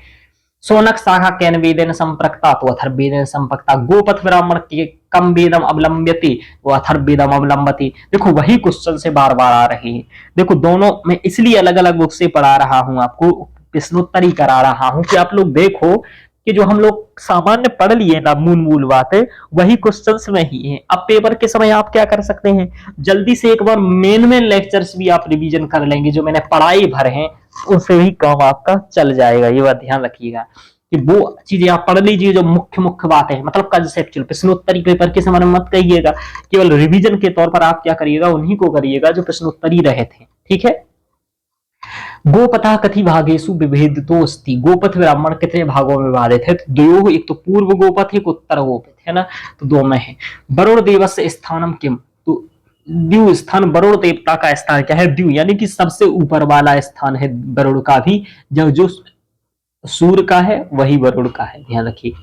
सोनक शाखा कैन वेदेन संप्रक्ता, तो अथर्ववेदेन संप्रक्ता। गोपथ ब्राह्मण के कम वेदम अवलंब्यते, वो अथर्ववेदम अवलंबते। देखो वही क्वेश्चन से बार बार आ रहे हैं, देखो दोनों मैं इसलिए अलग अलग बुक से पढ़ा रहा हूं, आपको प्रश्नोत्तरी करा रहा हूं कि आप लोग देखो कि जो हम लोग सामान्य पढ़ लिए ना मूल बातें, वही क्वेश्चंस में ही है। अब पेपर के समय आप क्या कर सकते हैं, जल्दी से एक बार मेन लेक्चर्स भी आप रिवीजन कर लेंगे, जो मैंने पढ़ाई भर हैं उससे भी काम आपका चल जाएगा, ये बात ध्यान रखिएगा कि वो चीजें आप पढ़ लीजिए जो मुख्य बातें हैं, मतलब कंसेप्चुअल। प्रश्नोत्तरी पेपर के समय मत कहिएगा, केवल रिवीजन के तौर पर आप क्या करिएगा, उन्हीं को करिएगा जो प्रश्नोत्तरी रहे थे, ठीक है। गोपता कथि भागेशु विभेदितो अस्ति, गोपथ ब्राह्मण कितने भागों में विभाजित है, तो दो, एक तो पूर्व गोपथ एक उत्तर गोपथ, है ना, तो दो में है। वरुण देवस्य स्थानम किम, तो द्यू स्थान, वरुण देवता का स्थान क्या है, द्यू, यानी कि सबसे ऊपर वाला स्थान है वरुण का भी, जो सूर्य का है वही वरुण का है, ध्यान रखिए।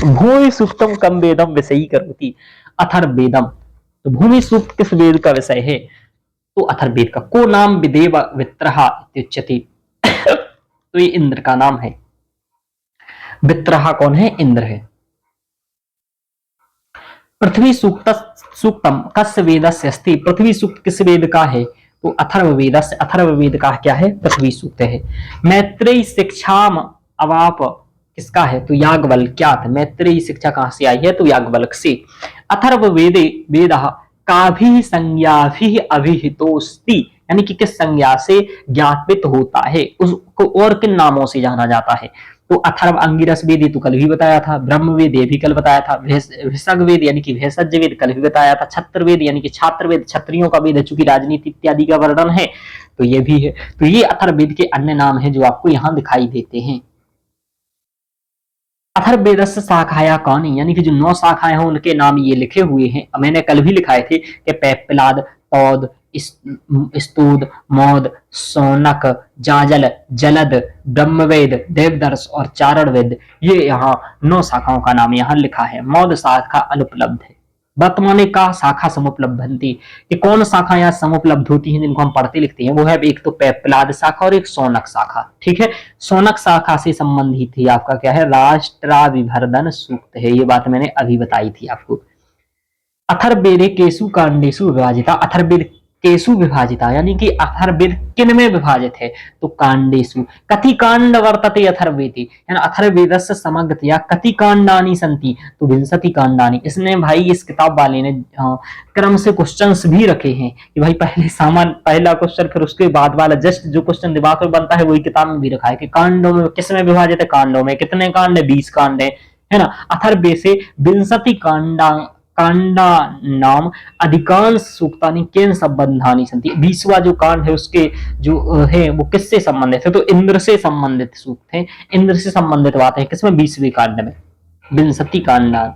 भूमि सूक्तम कम वेदम विषयी करोति अथर्ववेदम। तो भूमि सूक्त किस वेद का विषय है? तो अथर्ववेद का। को नाम विदेव वित्रहा इत्युच्यते। तो ये इंद्र का नाम है। वित्रहा कौन है? इंद्र है। पृथ्वी सूक्त सूक्तम कस्य वेदस्य अस्ति। पृथ्वी सूक्त किस वेद का है? तो अथर्ववेदस्य। अथर्ववेद का क्या है? पृथ्वी सूक्त है। मैत्रेयी शिक्षाम अवाप किसका है? तो याज्ञवल्क्यात्। मैत्रेयी शिक्षा कहां से आई है? तो याज्ञवल्क्य से। अथर्ववेदे वेदः काभिः संज्ञाभिः अभिहितोऽस्ति, यानी कि किस संज्ञा से ज्ञापित होता है, उसको और किन नामों से जाना जाता है? तो अथर्व अंगिरस वेद ये तो कल भी बताया था। ब्रह्म वेद ये भी कल बताया था। भेषज वेद यानी कि भेषज वेद कल भी बताया था। छत्र वेद यानी कि छात्र वेद क्षत्रियों का वेद है, चूंकि राजनीति इत्यादि का वर्णन है तो ये भी है। तो ये अथर्ववेद के अन्य नाम है जो आपको यहाँ दिखाई देते हैं। अथर्ववेदस्य शाखाया कौनी, यानी कि जो 9 शाखाएं हैं उनके नाम ये लिखे हुए हैं। मैंने कल भी लिखाए थे कि पैप्पिलाद, पौद, स्तूद, मौद, सौनक, जाजल, जलद, ब्रह्मवेद, देवदर्श और चारण वेद, ये यहाँ 9 शाखाओं का नाम यहाँ लिखा है। मौद शाखा अनुपलब्ध है। वर्तमाने का शाखा समुपलब्धंती, कि कौन शाखा यहाँ समुपलब्ध होती है जिनको हम पढ़ते लिखते हैं, वो है एक तो पैप्पिलाद शाखा और एक सौनक शाखा। ठीक है, सौनक शाखा से संबंधित ही आपका क्या है? राष्ट्राभिवर्धन सूक्त है। ये बात मैंने अभी बताई थी आपको। अथर्ववेदे केषु कांडेषु विभाजिता। अथर्ववेद केषु विभाजिता, यानी कि अथर्ववेद किन में विभाजित है? तो कांडेषु। कति कांड वर्तते अथर्ववेदे, यानी अथर्ववेदस्य समग्रतया कति कांडानि सन्ति? तो 20 कांडानि। इसने भाई इस किताब वाले ने क्रम से क्वेश्चंस भी रखे हैं कि भाई पहले पहला क्वेश्चन फिर उसके बाद वाला, जस्ट जो क्वेश्चन दिमाग में बनता है वही किताब में भी रखा है कि कांडों में किस में विभाजित है? कांडों में। कितने कांड है? 20 कांड है ना। अथर्ववेद से 20 कांडा नाम अधिकांश सूक्तानि केन संबंधानि सन्ति। 20वां जो कांड है उसके जो है वो किससे संबंधित है? तो इंद्र से संबंधित सूक्त है। इंद्र से संबंधित बातें हैं किसमें? 20वें कांड में। 20 कांडा।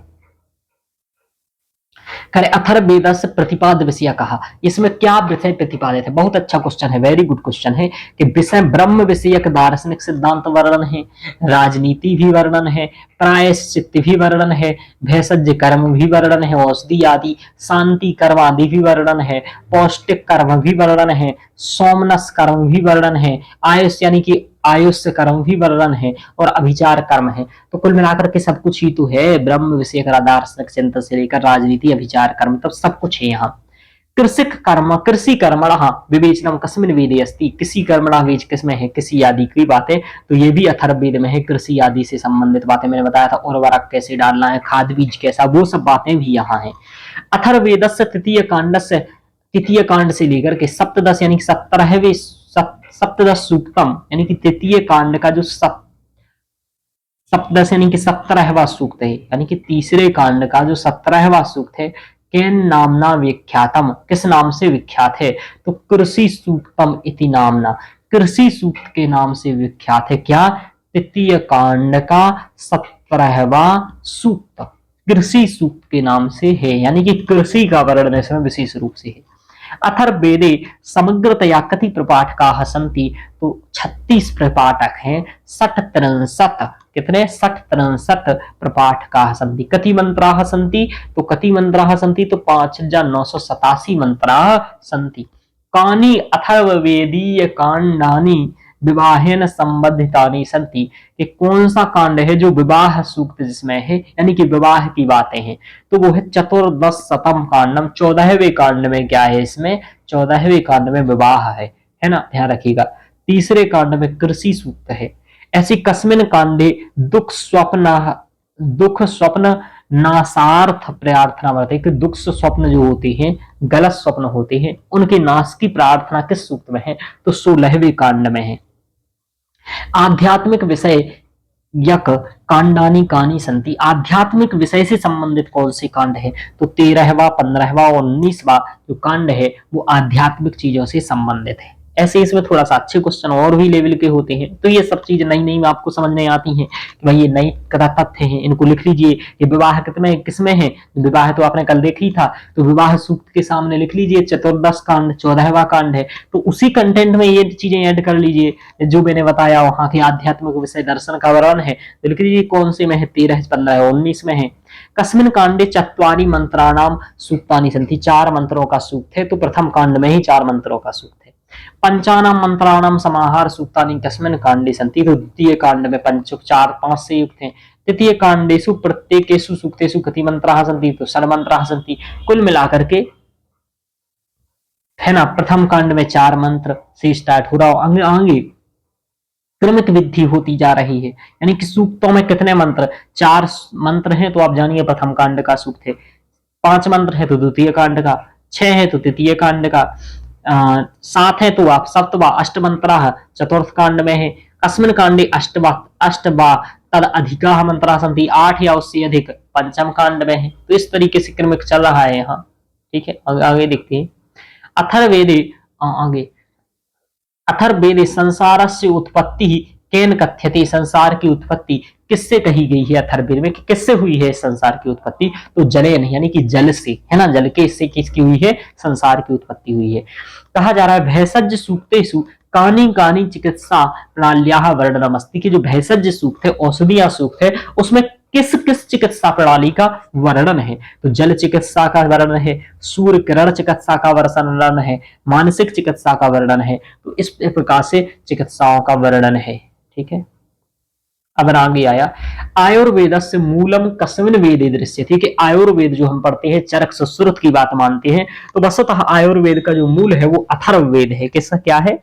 करे अथर्ववेद से प्रतिपाद्य विषय कहा, इसमें क्या विषय प्रतिपादित है? बहुत अच्छा क्वेश्चन है, वेरी गुड क्वेश्चन है कि विषय ब्रह्म विषयक दार्शनिक सिद्धांत वर्णन है, राजनीति भी वर्णन है, प्रायश्चित भी वर्णन है, भेषज कर्म भी वर्णन है, औषधि आदि, शांति कर्म आदि भी वर्णन है, पौष्टिक कर्म भी वर्णन है, सोमनस कर्म भी वर्णन है, आयुष यानी कि आयुष्य कर्म भी वर्णन है और अभिचार कर्म है। तो कुल मिलाकर के सब कुछ ही तो है। ब्रह्म विषय दार्शनिक चिंतन से लेकर राजनीति, अभिचार कर्म, तब सब कुछ है यहाँ। कृषिक कर्म, कृषि कर्मणः विवेचनम कस्मिन् वेदे अस्ति। कृषि कर्मणः वेच किसमें है? कृषि आदि की बातें तो ये भी अथर्ववेद में है। कृषि आदि से संबंधित बातें मैंने बताया था, उर्वरक कैसे डालना है, खाद बीज कैसा, वो सब बातें भी यहाँ है। अथर्ववेदस्य तृतीय कांड से लेकर के सप्तदश यानी 17वें सप्तदश सूक्तम, यानी कि तृतीय कांड का जो सप्तदश यानी कि 17वां सूक्त है, यानी कि तीसरे कांड का जो 17वां सूक्त है, केन नामना विख्यातम, किस नाम से विख्यात है? तो कृषि सूक्तम इति नामना, कृषि सूक्त के नाम से विख्यात है। क्या? तृतीय कांड का 17वां सूक्त कृषि सूक्त के नाम से है, यानी कि कृषि का वर्णन इसमें विशेष रूप से है। अथर्ववेदे समग्रतया कति प्रपाठकाः सन्ति? तो 36 प्रपाठक हैं। 63 कितने? 63 प्रपाठकाः सन्ति। कति मंत्राः सन्ति? तो कति मंत्राः सन्ति? तो 5987 मंत्राः सन्ति। कानि अथर्ववेदीय कांडानि विवाहेन संबंधितानि सन्ति, कि कौन सा कांड है जो विवाह सूक्त जिसमें है, यानी कि विवाह की बातें हैं? तो वो है चतुर्दश शतम कांडम। 14वें कांड में क्या है? इसमें 14वें कांड में विवाह है ना, ध्यान रखिएगा। तीसरे कांड में कृषि सूक्त है। ऐसी कस्मिन कांडे दुख स्वप्न नाशार्थ प्रार्थना बढ़ते, कि दुख स्वप्न जो होते हैं, गलत स्वप्न होते हैं, उनके नाश की प्रार्थना किस सूक्त में है? तो 16वें कांड में है। आध्यात्मिक विषय यक कांडानी कानी संति। आध्यात्मिक विषय से संबंधित कौन से कांड है? तो 13वां, 15वां और 19वां जो कांड है वो आध्यात्मिक चीजों से संबंधित है। ऐसे इसमें थोड़ा सा अच्छे क्वेश्चन और भी लेवल के होते हैं। तो ये सब चीज नई नई आपको समझ नहीं आती हैं कि भाई ये नई कथा तथ्य हैं, इनको लिख लीजिए। ये विवाह कितने किसमें है, विवाह तो आपने कल देख ही था, तो विवाह सूक्त के सामने लिख लीजिए चतुर्दश कांड 14वां कांड है, तो उसी कंटेंट में ये चीजें ऐड कर लीजिए जो मैंने बताया। वहां के आध्यात्मिक विषय दर्शन का वर्णन है, तो लिख लीजिए कौन से में है, 13, 15, 19 में है। कस्मिन कांडे चत्वारि मंत्राणाम सूक्तानि सन्ति, 4 मंत्रों का सूक्त है, तो प्रथम कांड में ही 4 मंत्रों का सूक्त है। पंचानाम मंत्राणाम समाहार सूक्तानि कस्मिन कांडे सन्ति, तो द्वितीय कांड में 4-5 से युक्त है। तृतीय कांडेषु प्रत्येकेषु सूक्तेषु कति मंत्राः सन्ति, तो षड्मंत्राः सन्ति। कुल मिलाकर के है ना, प्रथम कांड में 4 मंत्र से स्टार्ट हो रहा, आगे क्रमिक विधि होती जा रही है, यानी कि सूक्तों में कितने मंत्र, 4 मंत्र हैं, तो आप जानिए प्रथम कांड का सूक्त है। 5 मंत्र है तो द्वितीय कांड का, 6 है तो तृतीय कांड का, 7 है तो आप सप्तवा अष्टमंत्रा चतुर्थ कांड में है। कस्मिन कांडे अष्टवा तद अधिका मंत्रा सन्ति, 8 या उससे अधिक पंचम कांड में है। तो इस तरीके से क्रमिक चल रहा है यहाँ, ठीक है। आगे देखते हैं। अथर्ववेदे आगे अथर्ववेदे संसारस्य उत्पत्ति केन कथ्यते, संसार की उत्पत्ति किससे कही गई है अथर्ववेद में, कि किससे हुई है संसार की उत्पत्ति, तो जलेन यानी कि जल से, है ना, जल के इससे किसकी हुई है, संसार की उत्पत्ति हुई है। कहा जा रहा है भेषज सूक्तेषु कानी कानी चिकित्सा प्रणाल्याः वर्णनमस्ति, कि जो भेषज सूक्त है, औषधियां सूक्त है, उसमें किस किस चिकित्सा प्रणाली का वर्णन है, तो जल चिकित्सा का वर्णन है, सूर्य किरण चिकित्सा का वर्णन है, मानसिक चिकित्सा का वर्णन है। तो इस प्रकार से चिकित्साओं का वर्णन है, ठीक है। अब आगे आया आयुर्वेदस्य मूलम कस्मिन वेदे दृश्यते, कि आयुर्वेद जो हम पढ़ते हैं चरक सुश्रुत की बात मानते हैं, तो वस्तुतः आयुर्वेद का जो मूल है वो अथर्ववेद है। किसका क्या है,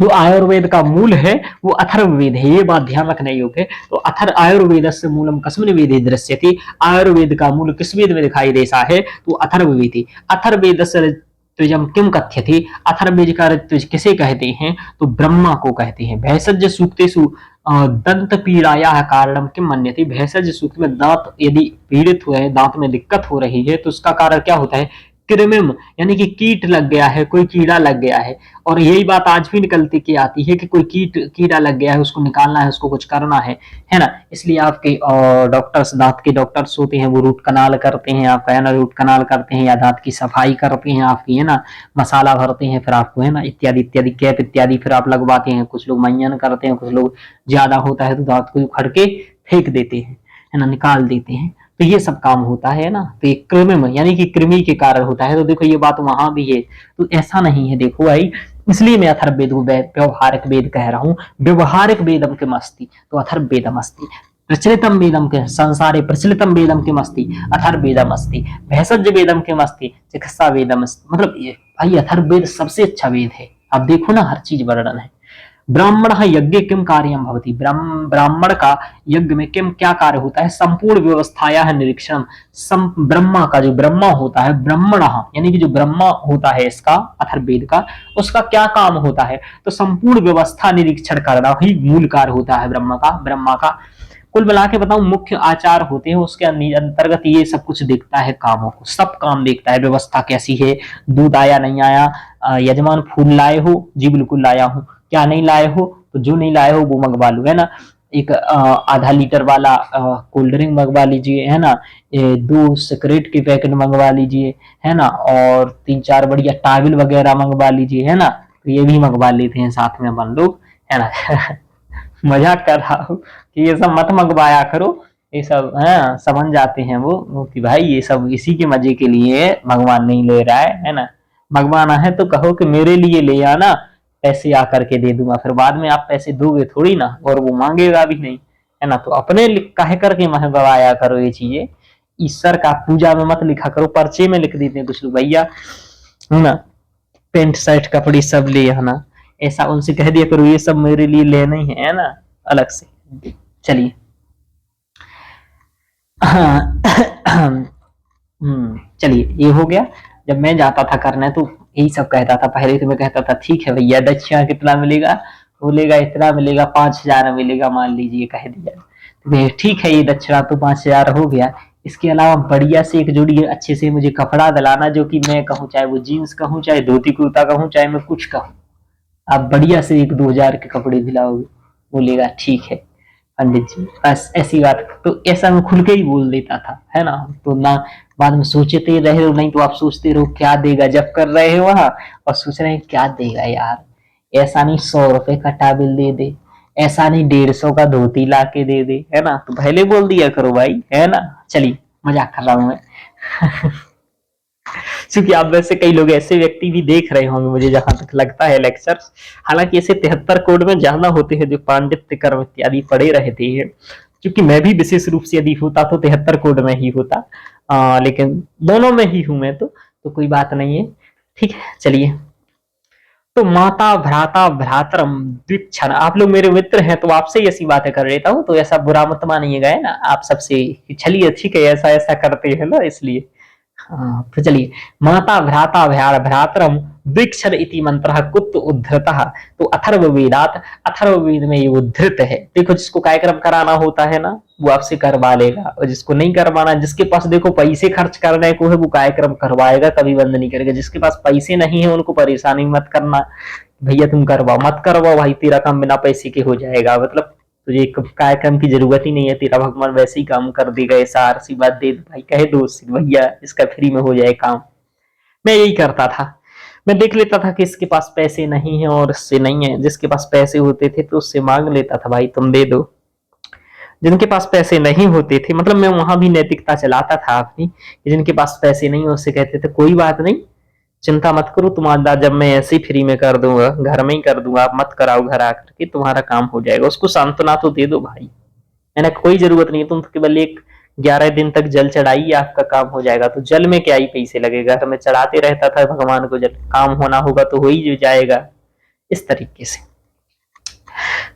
जो आयुर्वेद का मूल है वो अथर्ववेद है, ये बात ध्यान रखने योग्य है। तो आयुर्वेदस्य मूलम कस्मिन वेदे दृश्यते, आयुर्वेद का मूल किस वेद में दिखाई देता है, तो अथर्ववेद। अथर्ववेदस्य ऋत्विजम किम कथ्यते, अथर्ववेद का ऋत्विज किसे कहते हैं, तो ब्रह्मा को कहते हैं। भेषज सूक्तेषु दंत पीड़ाया कारणम किम मन्यते, भेषज सूक्त में दांत यदि पीड़ित हुए, दांत में दिक्कत हो रही है, तो उसका कारण क्या होता है, कृमिम यानी कि कीट लग गया है, कोई कीड़ा लग गया है। और यही बात आज भी निकलती की आती है कि कोई कीड़ा लग गया है, उसको निकालना है, उसको कुछ करना है ना। इसलिए आपके डॉक्टर्स, दांत के डॉक्टर्स होते हैं, वो रूट कनाल करते हैं आपका, है ना, रूट कनाल करते हैं या दांत की सफाई करते हैं आपकी, है ना, मसाला भरते हैं फिर आपको, है ना, इत्यादि इत्यादि, कैप इत्यादि फिर आप लगवाते हैं। कुछ लोग मंजन करते हैं, कुछ लोग ज्यादा होता है तो दांत को उखड़ के फेंक देते हैं, है ना, निकाल देते हैं। तो ये सब काम होता है ना, तो एक कृमि यानी कि कृमि के कारण होता है। तो देखो ये बात वहां भी है, तो ऐसा नहीं है, देखो भाई, इसलिए मैं अथर्ववेद को व्यवहारिक वेद कह रहा हूं। व्यवहारिक वेदम किम अस्ति, तो अथर्ववेदम अस्ति। प्रचलितम वेदम के संसारे प्रचलितम वेदम किम अस्ति, अथर्ववेदम अस्ति। भेषज वेदम किम अस्ति, चिकित्सा वेदम अस्ति। मतलब भाई अथर्ववेद सबसे अच्छा वेद है। अब देखो ना, हर चीज वर्णन है। ब्राह्मण यज्ञ किम कार्यम भवति, ब्राह्मण का यज्ञ में किम क्या कार्य होता है, संपूर्ण व्यवस्थाया है निरीक्षण। ब्रह्मा का जो ब्रह्मा होता है, ब्राह्मण यानी कि जो ब्रह्मा होता है इसका अथर्ववेद का, उसका क्या काम होता है, तो संपूर्ण व्यवस्था निरीक्षण करना ही मूल कार्य होता है ब्रह्मा का। कुल मिला के बताऊं, मुख्य आचार होते हैं, उसके अंतर्गत ये सब कुछ देखता है, कामों को सब काम देखता है। व्यवस्था कैसी है, दूध आया नहीं आया, यजमान फूल लाए हो, जी बिल्कुल लाया हूँ, क्या नहीं लाए हो, तो जो नहीं लाए हो वो मंगवा लो, है ना। एक आधा लीटर वाला कोल्ड ड्रिंक मंगवा लीजिए, है ना, 2 सिगरेट के पैकेट मंगवा लीजिए, है ना, और 3-4 बढ़िया टावल वगैरह मंगवा लीजिए, है ना। तो ये भी मंगवा लेते हैं साथ में अपन लोग, है ना। मजाक कर रहा हूँ कि ये सब मत मंगवाया करो, ये सब है, समझ जाते हैं वो कि भाई ये सब इसी के मजे के लिए भगवान नहीं ले रहा है ना। मंगवाना है तो कहो कि मेरे लिए ले आना, पैसे आकर के दे दूंगा। फिर बाद में आप पैसे दोगे थोड़ी ना, और वो मांगेगा भी नहीं, है ना। तो अपने कह करके मंगवाया करो ये चीजें। ईश्वर का पूजा में मत लिखा करो, पर्चे में लिख देते हैं कुछ लोग, भैया है ना, पेंट शर्ट कपड़े सब ले आना, ऐसा उनसे कह दिया करो ये सब मेरे लिए लेना ही है ना, अलग से। चलिए चलिए, ये हो गया। जब मैं जाता था करने तो यही सब कहता था। पहले तो मैं कहता था ठीक है भैया, दक्षिणा कितना मिलेगा, बोलेगा इतना मिलेगा, 5,000 मिलेगा मान लीजिए, कह दिया। तो ठीक है, ये दक्षिणा तो 5,000 हो गया, इसके अलावा बढ़िया से एक जोड़ी अच्छे से मुझे कपड़ा दिलाना, जो कि मैं कहूँ, चाहे वो जीन्स कहूँ, चाहे धोती कुर्ता कहूँ, चाहे मैं कुछ कहूँ, आप बढ़िया से 1-2 हजार के कपड़े दिलाओगे। बोलेगा ठीक है पंडित जी, बस ऐसी बात। तो ऐसा मैं खुल के ही बोल देता था, है ना। तो ना बाद में सोचते रहे हो, नहीं तो आप सोचते रहो क्या देगा, जब कर रहे हो वहां और सोच रहे हैं क्या देगा यार। ऐसा नहीं 100 रुपए का टाबिल दे दे, ऐसा नहीं 150 का धोती ला के दे दे, है ना। तो पहले बोल दिया करो भाई, है ना। चलिए मजाक कर रहा हूं मैं। क्योंकि आप वैसे कई लोग ऐसे व्यक्ति भी देख रहे होंगे, मुझे जहां तक लगता है लेक्चर्स, हालांकि ऐसे 73 कोड में ज्यादा होते हैं जो पांडित्य कर्म इत्यादि पढ़े रहते हैं। क्योंकि मैं भी विशेष रूप से यदि होता तो 73 कोड में ही होता, लेकिन दोनों में ही हूं मैं तो कोई बात नहीं है। ठीक है चलिए। तो माता भ्राता भ्रातरम द्विक्षण, आप लोग मेरे मित्र हैं तो आपसे ही ऐसी बातें कर लेता हूँ, तो ऐसा बुरा मत मानिएगा, है ना। आप सबसे चलिए ठीक है, ऐसा ऐसा करते हैं ना इसलिए। हाँ तो चलिए, माता भ्राता भ्रातरम द्विक्षर इति मंत्र कुत उद्धृतः। तो अथर्ववेदात, अथर्ववेद में ये उद्धृत है। देखो जिसको कार्यक्रम कराना होता है ना वो आपसे करवा लेगा, और जिसको नहीं करवाना, जिसके पास देखो पैसे खर्च करने को है वो कार्यक्रम करवाएगा, कभी बंद नहीं करेगा। जिसके पास पैसे नहीं है उनको परेशानी मत करना, भैया तुम करवाओ मत करवाओ भाई, तेरा काम बिना पैसे के हो जाएगा, मतलब तुझे एक कार्यक्रम की जरूरत ही नहीं है, तेरा भगवान वैसे ही काम कर देगा, ऐसा आशीर्वाद दे भाई, कहे दोस्त भैया इसका फ्री में हो जाए काम। मैं यही करता था, मैं देख लेता था कि इसके पास पैसे नहीं है और इससे नहीं है। जिसके पास पैसे होते थे तो उससे मांग लेता था, भाई तुम दे दो। जिनके पास पैसे नहीं होते थे, मतलब मैं वहां भी नैतिकता चलाता था अपनी, जिनके पास पैसे नहीं उससे कहते थे कोई बात नहीं, चिंता मत करो, तुम्हारा जब मैं ऐसे ही फ्री में कर दूंगा, घर में ही कर दूंगा, आप मत कराओ, घर आकर के तुम्हारा काम हो जाएगा। उसको सांत्वना तो दे दो भाई, है ना, कोई जरूरत नहीं है, तुम तो केवल एक 11 दिन तक जल चढ़ाइए, आपका काम हो जाएगा। तो जल में क्या ही पैसे लगेगा, तो मैं चढ़ाते रहता था भगवान को, जल काम होना होगा तो हो ही जाएगा, इस तरीके से।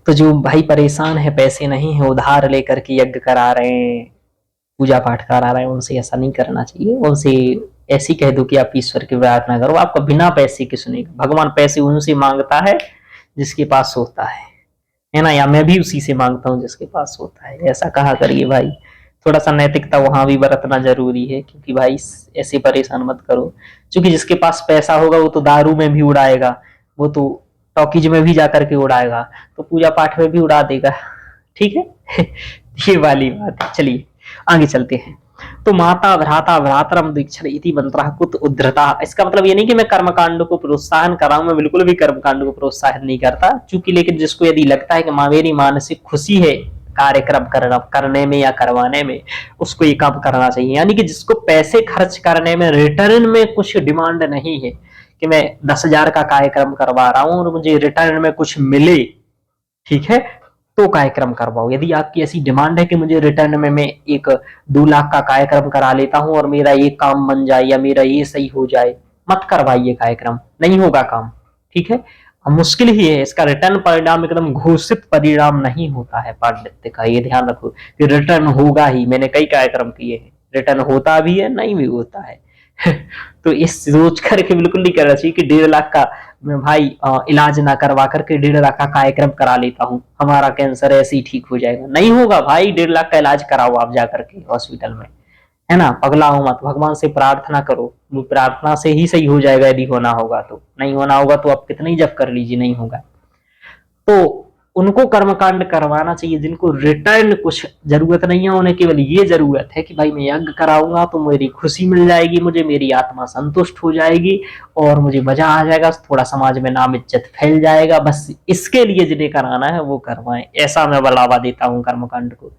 तो जो भाई परेशान है, पैसे नहीं है, उधार लेकर के यज्ञ करा रहे हैं, पूजा पाठ करा रहे हैं, उनसे ऐसा नहीं करना चाहिए। उनसे ऐसी कह दो कि आप ईश्वर की प्रार्थना करो, आपका बिना पैसे के सुनेगा। भगवान पैसे उनसे मांगता है जिसके पास होता है ना, या मैं भी उसी से मांगता हूँ जिसके पास होता है, ऐसा कहा करिए भाई। थोड़ा सा नैतिकता वहां भी बरतना जरूरी है, क्योंकि भाई ऐसे परेशान मत करो। क्योंकि जिसके पास पैसा होगा वो तो दारू में भी उड़ाएगा, वो तो टॉकीज में भी जाकर के उड़ाएगा, तो पूजा पाठ में भी उड़ा देगा, ठीक है। ये वाली बात है। चलिए आगे चलते हैं। तो माता भ्राता भ्रातरम दीक्षर इति मंत्र कुत उद्धृता, इसका मतलब ये नहीं कि मैं कर्मकांड को प्रोत्साहन कर रहा हूं, मैं बिल्कुल भी कर्मकांड को प्रोत्साहन नहीं करता। चूंकि लेकिन जिसको यदि लगता है कि मेरी मानसिक खुशी है कार्यक्रम करने में या करवाने में, उसको ये काम करना चाहिए। यानी कि जिसको पैसे खर्च करने में रिटर्न में कुछ डिमांड नहीं है कि मैं 10,000 का कार्यक्रम करवा रहा हूं और मुझे रिटर्न में कुछ मिले, ठीक है, तो कार्यक्रम करवाओ। यदि आपकी ऐसी डिमांड है कि मुझे रिटर्न में मैं 1-2 लाख का कार्यक्रम करा लेता हूं और मेरा ये काम बन जाए या मेरा ये सही हो जाए, मत करवाइए कार्यक्रम, नहीं होगा काम, ठीक है। मुश्किल ही है, इसका रिटर्न परिणाम एकदम घोषित परिणाम नहीं होता है पांडित्य का, ये ध्यान रखो कि रिटर्न होगा ही। मैंने कई कार्यक्रम किए हैं, रिटर्न होता भी है नहीं भी होता है। तो इस सोच करके बिल्कुल नहीं करना चाहिए कि 1.5 लाख का मैं भाई इलाज ना करवा करके 1.5 लाख का कार्यक्रम करा लेता हूँ, हमारा कैंसर ऐसे ही ठीक हो जाएगा। नहीं होगा भाई, 1.5 लाख का इलाज कराओ आप जाकर के हॉस्पिटल में, है ना। पगला हो मत, भगवान से प्रार्थना करो, वो प्रार्थना से ही सही हो जाएगा। यदि होना होगा तो, नहीं होना होगा तो आप कितने ही जप कर लीजिए, नहीं होगा। तो उनको कर्मकांड करवाना चाहिए जिनको रिटर्न कुछ जरूरत नहीं है, उन्हें केवल ये जरूरत है कि भाई मैं यज्ञ कराऊंगा तो मेरी खुशी मिल जाएगी, मुझे मेरी आत्मा संतुष्ट हो जाएगी और मुझे मजा आ जाएगा, थोड़ा समाज में नाम इज्जत फैल जाएगा। बस इसके लिए जिन्हें कराना है वो करवाएं, ऐसा मैं बढ़ावा देता हूँ कर्मकांड को।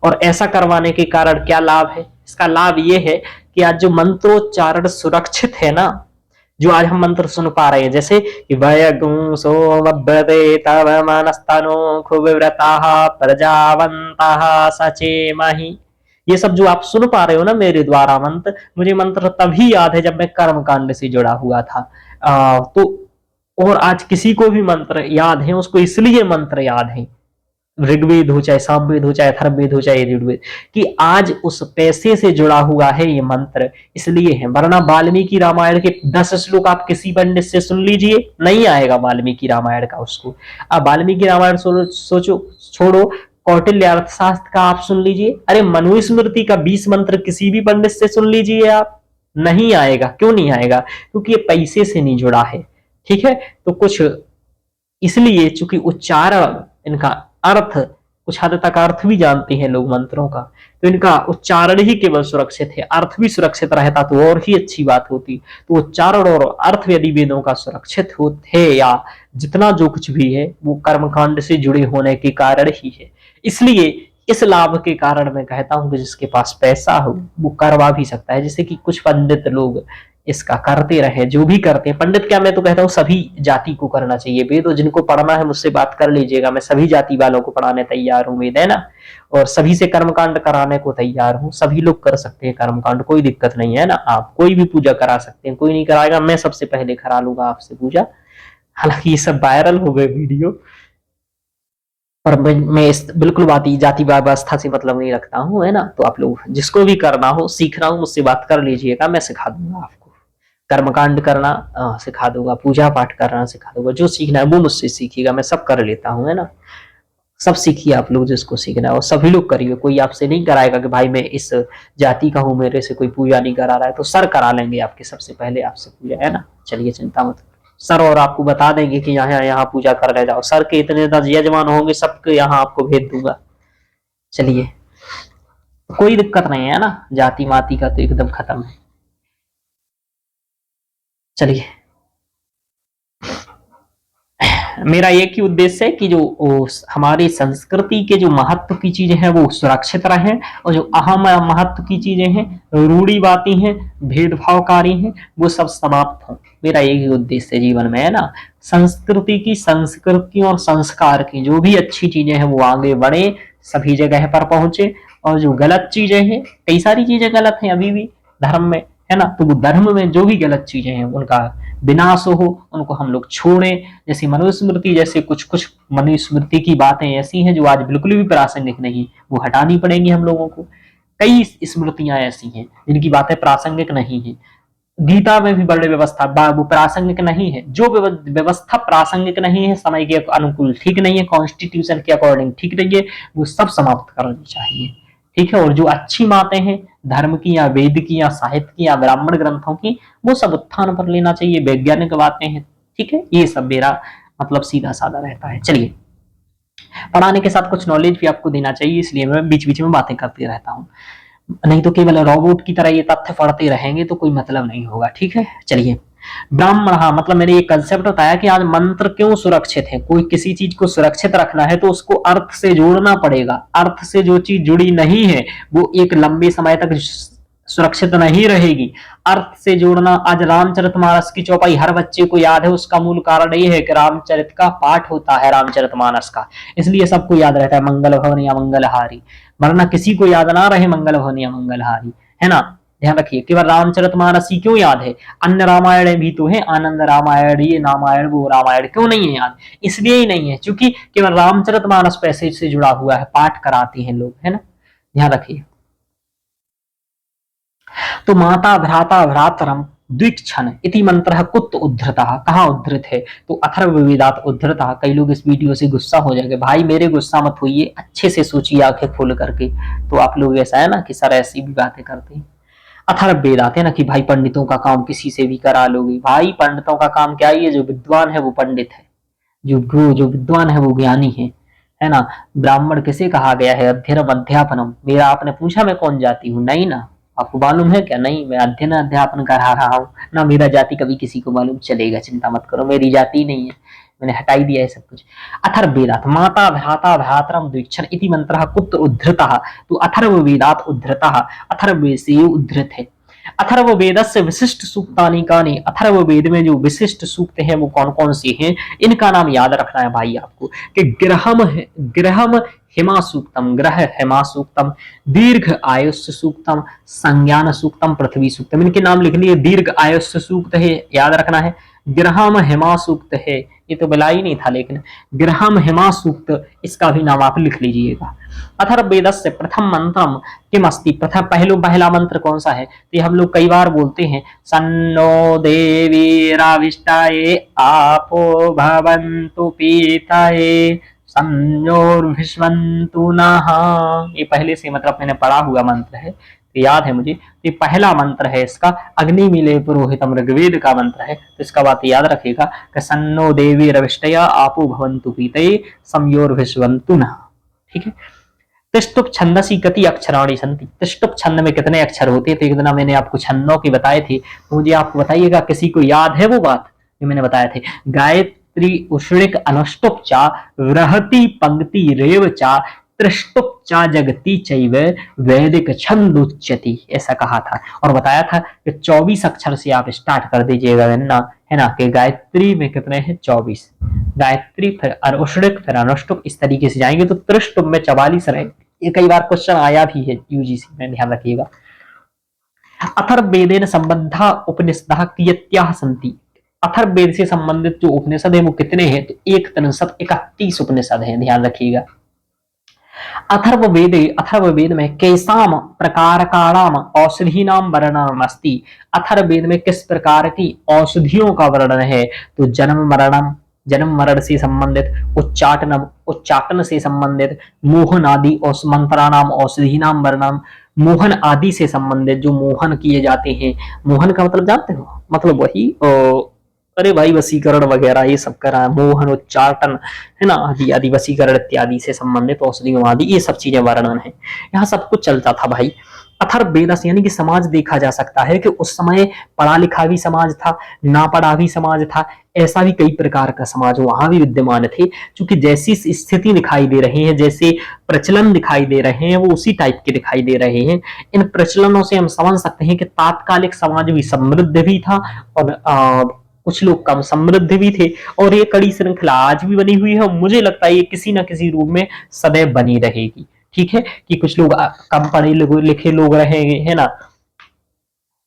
और ऐसा करवाने के कारण क्या लाभ है? इसका लाभ ये है कि आज जो मंत्रोच्चारण सुरक्षित है ना, जो आज हम मंत्र सुन पा रहे हैं, जैसे वयगुं सोमव्रते तव मनस्तनो खुव्रताः प्रजावन्ताः सचेमहि, ये सब जो आप सुन पा रहे हो ना मेरे द्वारा मंत्र, मुझे मंत्र तभी याद है जब मैं कर्म कांड से जुड़ा हुआ था। तो और आज किसी को भी मंत्र याद है, उसको इसलिए मंत्र याद है, ऋग्वेद हो चाहे सामवेद हो चाहे अथर्ववेद हो चाहे ऋग्वेद, कि आज उस पैसे से जुड़ा हुआ है ये मंत्र, इसलिए है। वरना वाल्मीकि रामायण के 10 श्लोक आप किसी पंडित से सुन लीजिए, नहीं आएगा वाल्मीकि रामायण का उसको। अब वाल्मीकि रामायण सोचो छोड़ो, कौटिल्य अर्थशास्त्र का आप सुन लीजिए, अरे मनुस्मृति का 20 मंत्र किसी भी पंडित से सुन लीजिए आप, नहीं आएगा। क्यों नहीं आएगा? क्योंकि ये पैसे से नहीं जुड़ा है, ठीक है। तो कुछ इसलिए चूंकि उच्चारण, इनका अर्थ, कुछ हद तक अर्थ भी जानते हैं लोग मंत्रों का, तो इनका उच्चारण ही केवल सुरक्षित है, अर्थ भी सुरक्षित रहता तो और ही अच्छी बात होती। तो उच्चारण और अर्थ यदि वेदों का सुरक्षित होते, या जितना जो कुछ भी है वो कर्मकांड से जुड़े होने के कारण ही है। इसलिए इस लाभ के कारण मैं कहता हूं कि जिसके पास पैसा हो वो करवा भी सकता है। जैसे कि कुछ पंडित लोग इसका करते रहे, जो भी करते हैं पंडित, क्या मैं तो कहता हूँ सभी जाति को करना चाहिए वेद। तो जिनको पढ़ना है मुझसे बात कर लीजिएगा, मैं सभी जाति वालों को पढ़ाने तैयार हूँ वेद, है ना। और सभी से कर्मकांड कराने को तैयार हूँ, सभी लोग कर सकते हैं कर्मकांड, कोई दिक्कत नहीं है ना। आप कोई भी पूजा करा सकते हैं, कोई नहीं कराएगा, मैं सबसे पहले करा लूंगा आपसे पूजा। हालांकि ये सब वायरल हो गए वीडियो, पर मैं इस बिल्कुल बात जाति व्यवस्था से मतलब नहीं रखता हूँ, है ना। तो आप लोग जिसको भी करना हो, सीखना हो, मुझसे बात कर लीजिएगा, मैं सिखा दूंगा आपको। कर्मकांड करना सिखा दूंगा, पूजा पाठ करना सिखा दूंगा, जो सीखना है वो मुझसे सीखिएगा, मैं सब कर लेता हूँ, है ना। सब सीखिए आप लोग जिसको सीखना है, और सभी लोग करिए। कोई आपसे नहीं कराएगा कि भाई मैं इस जाति का हूँ, मेरे से कोई पूजा नहीं करा रहा है, तो सर करा लेंगे आपके सबसे पहले आपसे पूजा, है ना। चलिए चिंता मत सर, और आपको बता देंगे कि यहाँ यहाँ पूजा कर ले जाओ। सर के इतने यजमान होंगे, सबके यहाँ आपको भेज दूंगा। चलिए, कोई दिक्कत नहीं है ना, जाति माति का तो एकदम खत्म है। चलिए, मेरा एक ही उद्देश्य है कि जो हमारी संस्कृति के जो महत्व की चीजें हैं वो सुरक्षित रहें, और जो अहम महत्व की चीजें हैं, रूढ़िवादी हैं, भेदभावकारी हैं, वो सब समाप्त हों। मेरा एक ही उद्देश्य है जीवन में, है ना। संस्कृति की, संस्कृति और संस्कार की जो भी अच्छी चीजें हैं वो आगे बढ़े, सभी जगह पर पहुंचे। और जो गलत चीजें हैं, कई सारी चीजें गलत हैं अभी भी धर्म में, है ना, तो वो धर्म में जो भी गलत चीजें हैं उनका विनाश हो, उनको हम लोग छोड़ें। जैसे मनुस्मृति, जैसे कुछ कुछ मनुस्मृति की बातें ऐसी हैं जो आज बिल्कुल भी प्रासंगिक नहीं, वो हटानी पड़ेंगी हम लोगों को। कई स्मृतियां ऐसी हैं जिनकी बातें प्रासंगिक नहीं है। गीता में भी बड़े व्यवस्था वो प्रासंगिक नहीं है। जो व्यवस्था प्रासंगिक नहीं है, समय के अनुकूल ठीक नहीं है, कॉन्स्टिट्यूशन के अकॉर्डिंग ठीक नहीं है, वो सब समाप्त करनी चाहिए, ठीक है। और जो अच्छी बातें हैं धर्म की, या वेद की, या साहित्य की, या ब्राह्मण ग्रंथों की, वो सब उत्थान पर लेना चाहिए। वैज्ञानिक बातें हैं, ठीक है। ये सब मेरा मतलब सीधा साधा रहता है। चलिए, पढ़ाने के साथ कुछ नॉलेज भी आपको देना चाहिए, इसलिए मैं बीच बीच में बातें करते रहता हूँ। नहीं तो केवल रोबोट की तरह ये तथ्य पढ़ते रहेंगे तो कोई मतलब नहीं होगा, ठीक है। चलिए, ब्राह्मण, हाँ मतलब मैंने ये कंसेप्ट बताया कि आज मंत्र क्यों सुरक्षित है। कोई किसी चीज को सुरक्षित रखना है तो उसको अर्थ से जोड़ना पड़ेगा। अर्थ से जो चीज जुड़ी नहीं है वो एक लंबे समय तक सुरक्षित नहीं रहेगी। अर्थ से जोड़ना, आज रामचरितमानस की चौपाई हर बच्चे को याद है, उसका मूल कारण ये है कि रामचरित का पाठ होता है, रामचरितमानस का, इसलिए सबको याद रहता है मंगल भवन या मंगलहारी। वरना किसी को याद ना रहे मंगल भवन या मंगलहारी, है ना। ध्यान रखिए, केवल रामचरितमानस ही क्यों याद है, अन्य रामायण भी तो है, आनंद रामायण, ये रामायण, वो रामायण, क्यों नहीं है याद? इसलिए ही नहीं है क्योंकि केवल रामचरितमानस पैसे से जुड़ा हुआ है, पाठ कराते हैं लोग, है ना। ध्यान रखिए। तो माता भ्राता भ्रातरम द्विक्षण इति मंत्र कुत उद्धृतः, कहाँ उद्धृत है? तो अथर्ववेदात उद्धृतः। कई लोग इस वीडियो से गुस्सा हो जाएंगे, भाई मेरे गुस्सा मत होइए, अच्छे से सोचिए आंखें खोल करके। तो आप लोग ऐसा है ना कि सर ऐसी भी बातें करते हैं। अथर्ववेद आते हैं ना कि भाई पंडितों का काम किसी से भी करा लोगे। भाई पंडितों का काम क्या है? जो विद्वान है वो पंडित है, जो विद्वान है वो ज्ञानी है ना। ब्राह्मण किसे कहा गया है? अध्ययनम अध्यापनम। मेरा आपने पूछा मैं कौन जाति हूँ? नहीं ना, आपको मालूम है क्या? नहीं, मैं अध्ययन अध्यापन करा रहा हूँ ना। मेरा जाति कभी किसी को मालूम चलेगा, चिंता मत करो, मेरी जाति नहीं है, मैंने हटाई दिया है सब कुछ। अथर्ववेदात माता भ्राता भ्रातरम द्विक्षण इति मंत्रः कुत्र उद्धृतः? तो अथर्ववेदात उद्धृतः, अथर्ववेद से उद्धृत है। अथर्ववेदस्य विशिष्ट सूक्तानि कानि। अथर्ववेद में जो विशिष्ट सूक्त हैं वो कौन कौन से हैं, इनका नाम याद रखना है भाई आपको। कि ग्रहम हिमा सूक्तम, ग्रह हिमा सूक्तम, दीर्घ आयुष्य सूक्तम, संज्ञान सूक्तम, पृथ्वी सूक्तम। इनके नाम लिख लिए। दीर्घ आयुष्य सूक्त है, याद रखना है। ग्रहम हिमा सूक्त है, ये तो बिला ही नहीं था, लेकिन ग्रहम हिमा सूक्त, इसका भी नाम आप लिख लीजिएगा। अथर्ववेदस्य प्रथम मंत्रम किम अस्ति। पहला मंत्र कौन सा है? तो ये हम लोग कई बार बोलते हैं, सन्नो देवीराविष्टाये आपो भवन्तु पीताये संयोर्विश्वन्तु नः। ये पहले से मतलब मैंने पढ़ा हुआ मंत्र है, तो याद है मुझे। ये पहला मंत्र है इसका, अग्नि मिले पुरोहितम, ऋग्वेद का मंत्र है, तो इसका बात याद रखिएगा कि सन्नो देवी रविष्टया आपो भवन्तु पीतये संयोर्विश्वन्तु नः। ठीक है। तिष्टुप छंदसी कति अक्षराणि सन्ति। तिष्टुप छंद में कितने अक्षर होते हैं? तो एक दिन मैंने आपको छंदों के बताए थे, तो मुझे आपको बताइएगा किसी को याद है वो बात जो मैंने बताए थे। गायत्री उष्णिक अनुष्टुप चा वृहति पंक्ति रेव चा त्रिष्टुप चा जगती चैव वैदिक छंद उच्यति, ऐसा कहा था। और बताया था कि 24 अक्षर से आप स्टार्ट कर दीजिएगा गणना, है ना, कि गायत्री में कितने हैं? 24। गायत्री फिर अनुष्णिक फिर अनुष्टुप, इस तरीके से जाएंगे तो त्रिष्टुप में 44 रहे। ये कई बार क्वेश्चन आया भी है यूजीसी में, ध्यान रखिएगा। अथर्ववेदेन संबद्धा उपनिषदः कियत्याः सन्ति। अथर्ववेद से संबंधित जो उपनिषद है वो कितने हैं? तो 31 उपनिषद हैं, ध्यान रखिएगा। अथर्ववेद में कैसाम प्रकारकाणाम औषधीनाम वर्णनम अस्ति। अथर्ववेद में किस प्रकार की औषधियों का वर्णन है? तो जन्म मरण से संबंधित, उच्चाटन से संबंधित, मोहन आदि मंत्राणाम औषधीनाम वर्णनम, मोहन आदि से संबंधित जो मोहन किए जाते हैं। मोहन का मतलब जानते हो? मतलब वही अरे भाई वसीकरण वगैरह ये सब करा, मोहन, उच्चाटन, है ना, आदि आदि, वसीकरण इत्यादि से संबंधित औषधियों आदि, ये सब चीजें वर्णन है। यहाँ सब कुछ चलता था भाई। अथर्ववेदस यानी कि समाज देखा जा सकता है कि उस समय पढ़ा लिखा भी समाज था, ना पढ़ा भी समाज था, ऐसा भी कई प्रकार का समाज वहां भी विद्यमान थे। क्योंकि जैसी स्थिति दिखाई दे रही है, जैसे प्रचलन दिखाई दे रहे हैं, वो उसी टाइप के दिखाई दे रहे हैं। इन प्रचलनों से हम समझ सकते हैं कि तात्कालिक समाज भी समृद्ध भी था और कुछ लोग कम समृद्ध भी थे, और ये कड़ी श्रृंखला आज भी बनी हुई है, और मुझे लगता है ये किसी ना किसी रूप में सदैव बनी रहेगी। ठीक है, कि कुछ लोग कम पढ़े लिखे लोग रहेंगे, है ना,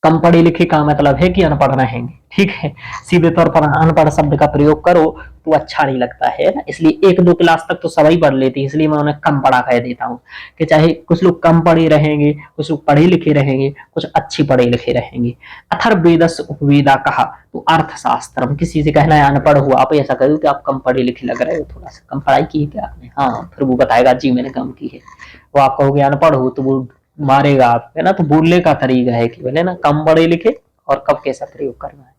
कम पढ़े लिखे का मतलब है कि अनपढ़ रहेंगे। ठीक है, सीधे तौर पर अनपढ़ शब्द का प्रयोग करो तो अच्छा नहीं लगता है ना, इसलिए 1-2 क्लास तक तो सभी पढ़ लेती है, इसलिए मैं उन्हें कम पढ़ा कह देता हूँ कि चाहे कुछ लोग कम पढ़े रहेंगे, कुछ लोग पढ़े लिखे रहेंगे, कुछ अच्छे पढ़े लिखे रहेंगे। अथर्ववेदस्य उपवेदा कहा तो अर्थशास्त्र। किसी से कहना है अनपढ़ हुआ, आप ऐसा कहो कि आप कम पढ़े लिखे लग रहे हो, थोड़ा सा कम पढ़ाई की है क्या आपने? हाँ, फिर वो बताएगा जी मैंने कम की है। वो आप कहोगे अनपढ़ हो तो वो मारेगा आप, है ना। तो बोलने का तरीका है कि बोले ना कम पढ़े लिखे और कब कैसा प्रयोग करना है।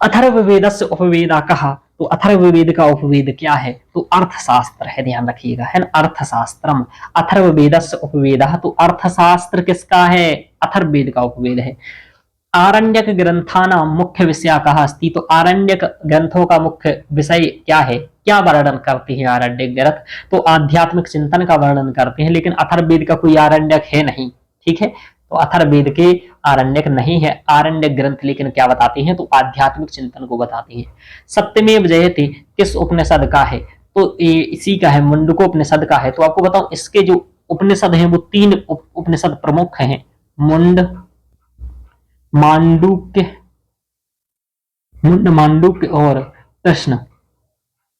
अथर्ववेदस्य उपवेदा कहा तो अथर्ववेद का उपवेद क्या है? तो अर्थशास्त्र है, ध्यान रखिएगा, है ना, अर्थशास्त्रम। अथर्ववेदस्य उपवेदः, तो अर्थशास्त्र किसका है? अथर्ववेद का उपवेद है। आरण्यक ग्रंथानां मुख्य विषय कहा अस्ति, तो आरण्यक ग्रंथों का मुख्य विषय क्या है? क्या वर्णन करते हैं आरण्यक ग्रंथ? तो आध्यात्मिक चिंतन का वर्णन करते हैं, लेकिन अथर्ववेद का कोई आरण्यक है नहीं। ठीक है, तो अथर्ववेद के आरण्यक नहीं है आरण्यक ग्रंथ, लेकिन क्या बताते हैं? तो आध्यात्मिक चिंतन को बताते हैं। सत्यमेव जयते किस उपनिषद का है? तो इसी का है, मुंडकोपनिषद का है। तो आपको बताऊं इसके जो उपनिषद हैं वो 3 उपनिषद प्रमुख हैं, मुंड मांडुक्य और प्रश्न।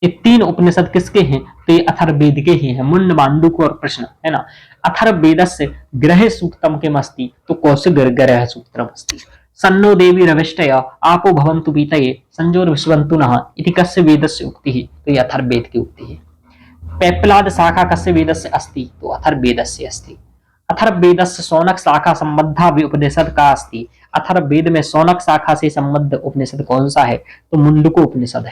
ये 3 उपनिषद किसके हैं? तो ये अथर्ववेद के ही हैं, मुंड, मांडुक्य और प्रश्न, है ना। अथर्ववेदस्य ग्रह सूक्तम के मस्ति, तो कौशिक ग्रह सूत्रम अस्ति। सन्नो देवी रविष्टया आपो भवन्तु पीतये संयोर्विश्वन्तु नः इति कस्य वेदस्य उक्तिः, तो ये अथर्ववेद की उक्ति है। पैप्पलाद शाखा कस्य वेदस्य अस्ति, तो अथर्ववेदस्य अस्ति। अथर्ववेदस्य शौनक शाखा संबद्धा भी उपनिषद का अस्ति। अथर्ववेद में शौनक शाखा से संबद्ध उपनिषद कौन सा है? तो मुंडको उपनिषद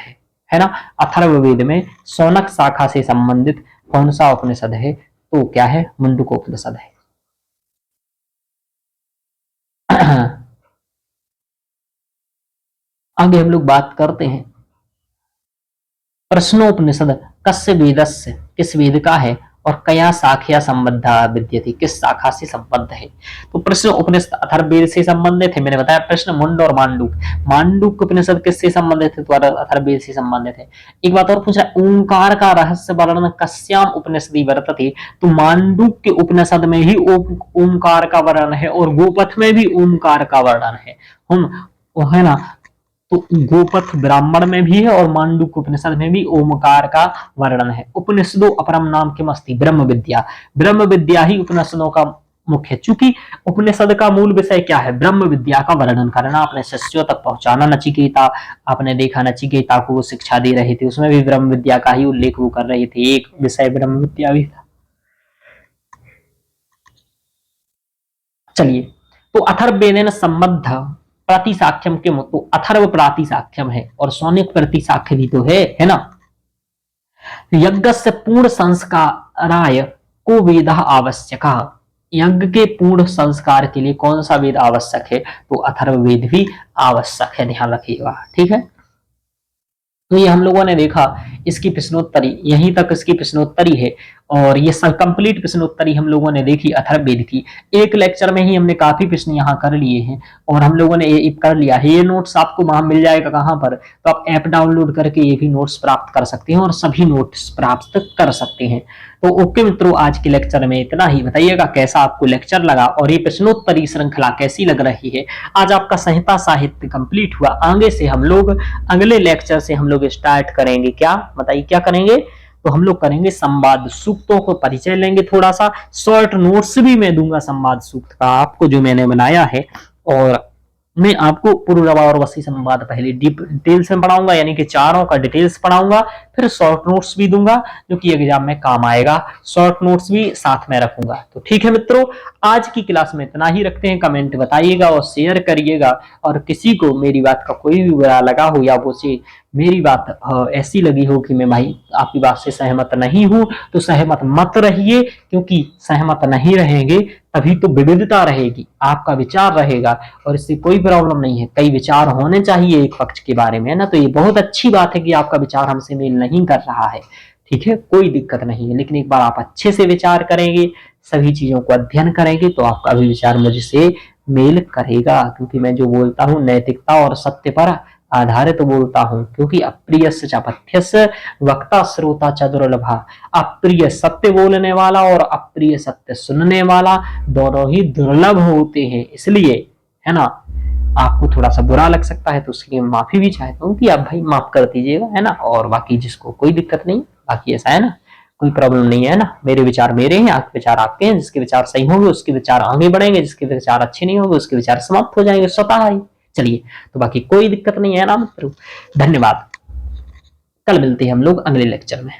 है ना। अथर्ववेद में शौनक शाखा से संबंधित कौन सा उपनिषद है? तो क्या है? मुंडको उपनिषद है। आगे हम लोग बात करते हैं प्रश्नोपनिषद कस्य वेदस्य, किस वेद का है, और कया शाखया संबद्धा विद्यते, किस शाखा से संबद्ध है। तो प्रश्न उपनिषद अथर्ववेद से संबंधित है, मैंने बताया प्रश्न, मुंड और मांडुक उपनिषद किससे संबंधित है? तो अथर्ववेद से संबंधित है। एक बात और पूछा, ओंकार का रहस्य वर्णन कस्याम उपनिषदि वर्तते, तो मांडुक के उपनिषद में ही ओंकार का वर्णन है, और गोपथ में भी ओंकार का वर्णन है, है ना। तो गोपथ ब्राह्मण में भी है और मांडुक्य उपनिषद में भी ओमकार का वर्णन है। उपनिषदों अपरम नाम किम अस्ति, ब्रह्म विद्या। ब्रह्म विद्या ही उपनिषदों का मुख्य। चूंकि उपनिषद का मूल विषय क्या है, ब्रह्म विद्या का वर्णन करना, अपने शिष्यों तक पहुंचाना। नचिकेता, आपने देखा नचिकेता को वो शिक्षा दे रहे थे, उसमें भी ब्रह्म विद्या का ही उल्लेख वो कर रहे थे, एक विषय ब्रह्म विद्या भी था। चलिए, तो अथर्ववेदेन संबद्ध प्रतिसाख्यम के तो अथर्व प्रातिसाख्यम है और सौनिक प्रतिसाख्य भी तो है ना। यज्ञ से पूर्ण संस्काराय को वेद आवश्यक, यज्ञ के पूर्ण संस्कार के लिए कौन सा वेद आवश्यक है, तो अथर्ववेद भी आवश्यक है, ध्यान रखिएगा, ठीक है। तो ये हम लोगों ने देखा इसकी प्रश्नोत्तरी, यहीं तक इसकी प्रश्नोत्तरी है और ये सब कंप्लीट प्रश्नोत्तरी हम लोगों ने देखी अथर्ववेद की। एक लेक्चर में ही हमने काफी प्रश्न यहाँ कर लिए हैं और हम लोगों ने ये कर लिया है। ये नोट्स आपको वहां मिल जाएगा कहाँ पर, तो आप ऐप डाउनलोड करके ये भी नोट्स प्राप्त कर सकते हैं और सभी नोट्स प्राप्त कर सकते हैं। तो ओके मित्रों, आज के लेक्चर में इतना ही। बताइएगा कैसा आपको लेक्चर लगा और ये प्रश्नोत्तरी श्रृंखला कैसी लग रही है। आज आपका संहिता साहित्य कंप्लीट हुआ। आगे से हम लोग अगले लेक्चर से हम लोग स्टार्ट करेंगे, क्या बताइए क्या करेंगे, तो हम लोग करेंगे संवाद सूक्तों को परिचय लेंगे, थोड़ा सा शॉर्ट नोट्स भी मैं दूंगा संवाद सूक्त का आपको जो मैंने बनाया है, और मैं आपको पुरुरवा और वसी संवाद पहले डिटेल्स में पढ़ाऊंगा, यानी कि चारों का डिटेल्स पढ़ाऊंगा, फिर शॉर्ट नोट्स भी दूंगा जो कि एग्जाम में काम आएगा, शॉर्ट नोट्स भी साथ में रखूंगा। तो ठीक है मित्रों, आज की क्लास में इतना ही रखते हैं। कमेंट बताइएगा और शेयर करिएगा, और किसी को मेरी बात का कोई भी बुरा लगा हो या वो मेरी बात ऐसी लगी हो कि मैं भाई आपकी बात से सहमत नहीं हूं, तो सहमत मत रहिए, क्योंकि सहमत नहीं रहेंगे तभी तो विविधता रहेगी, आपका विचार रहेगा और इससे कोई प्रॉब्लम नहीं है। कई विचार होने चाहिए एक पक्ष के बारे में, ना, तो ये बहुत अच्छी बात है कि आपका विचार हमसे मेल नहीं कर रहा है, ठीक है, कोई दिक्कत नहीं है। लेकिन एक बार आप अच्छे से विचार करेंगे, सभी चीजों को अध्ययन करेंगे, तो आपका भी विचार मुझसे मेल करेगा, क्योंकि मैं जो बोलता हूँ नैतिकता और सत्य पर आधारित बोलता हूं। क्योंकि अप्रियस्य च पथ्यस्य वक्ता श्रोता च दुर्लभा, अप्रिय सत्य बोलने वाला और अप्रिय सत्य सुनने वाला दोनों ही दुर्लभ होते हैं। इसलिए है ना, आपको थोड़ा सा बुरा लग सकता है तो उसके लिए माफी भी चाहता हूँ कि आप भाई माफ कर दीजिएगा, है ना। और बाकी जिसको कोई दिक्कत नहीं, बाकी ऐसा है ना, कोई प्रॉब्लम नहीं है ना। मेरे विचार मेरे हैं, आपके विचार आपके हैं। जिसके विचार सही होंगे उसके विचार आगे बढ़ेंगे, जिसके विचार अच्छे नहीं होंगे उसके विचार समाप्त हो जाएंगे स्वतः ही। चलिए, तो बाकी कोई दिक्कत नहीं है ना मित्रों। धन्यवाद, कल मिलते हैं हम लोग अगले लेक्चर में।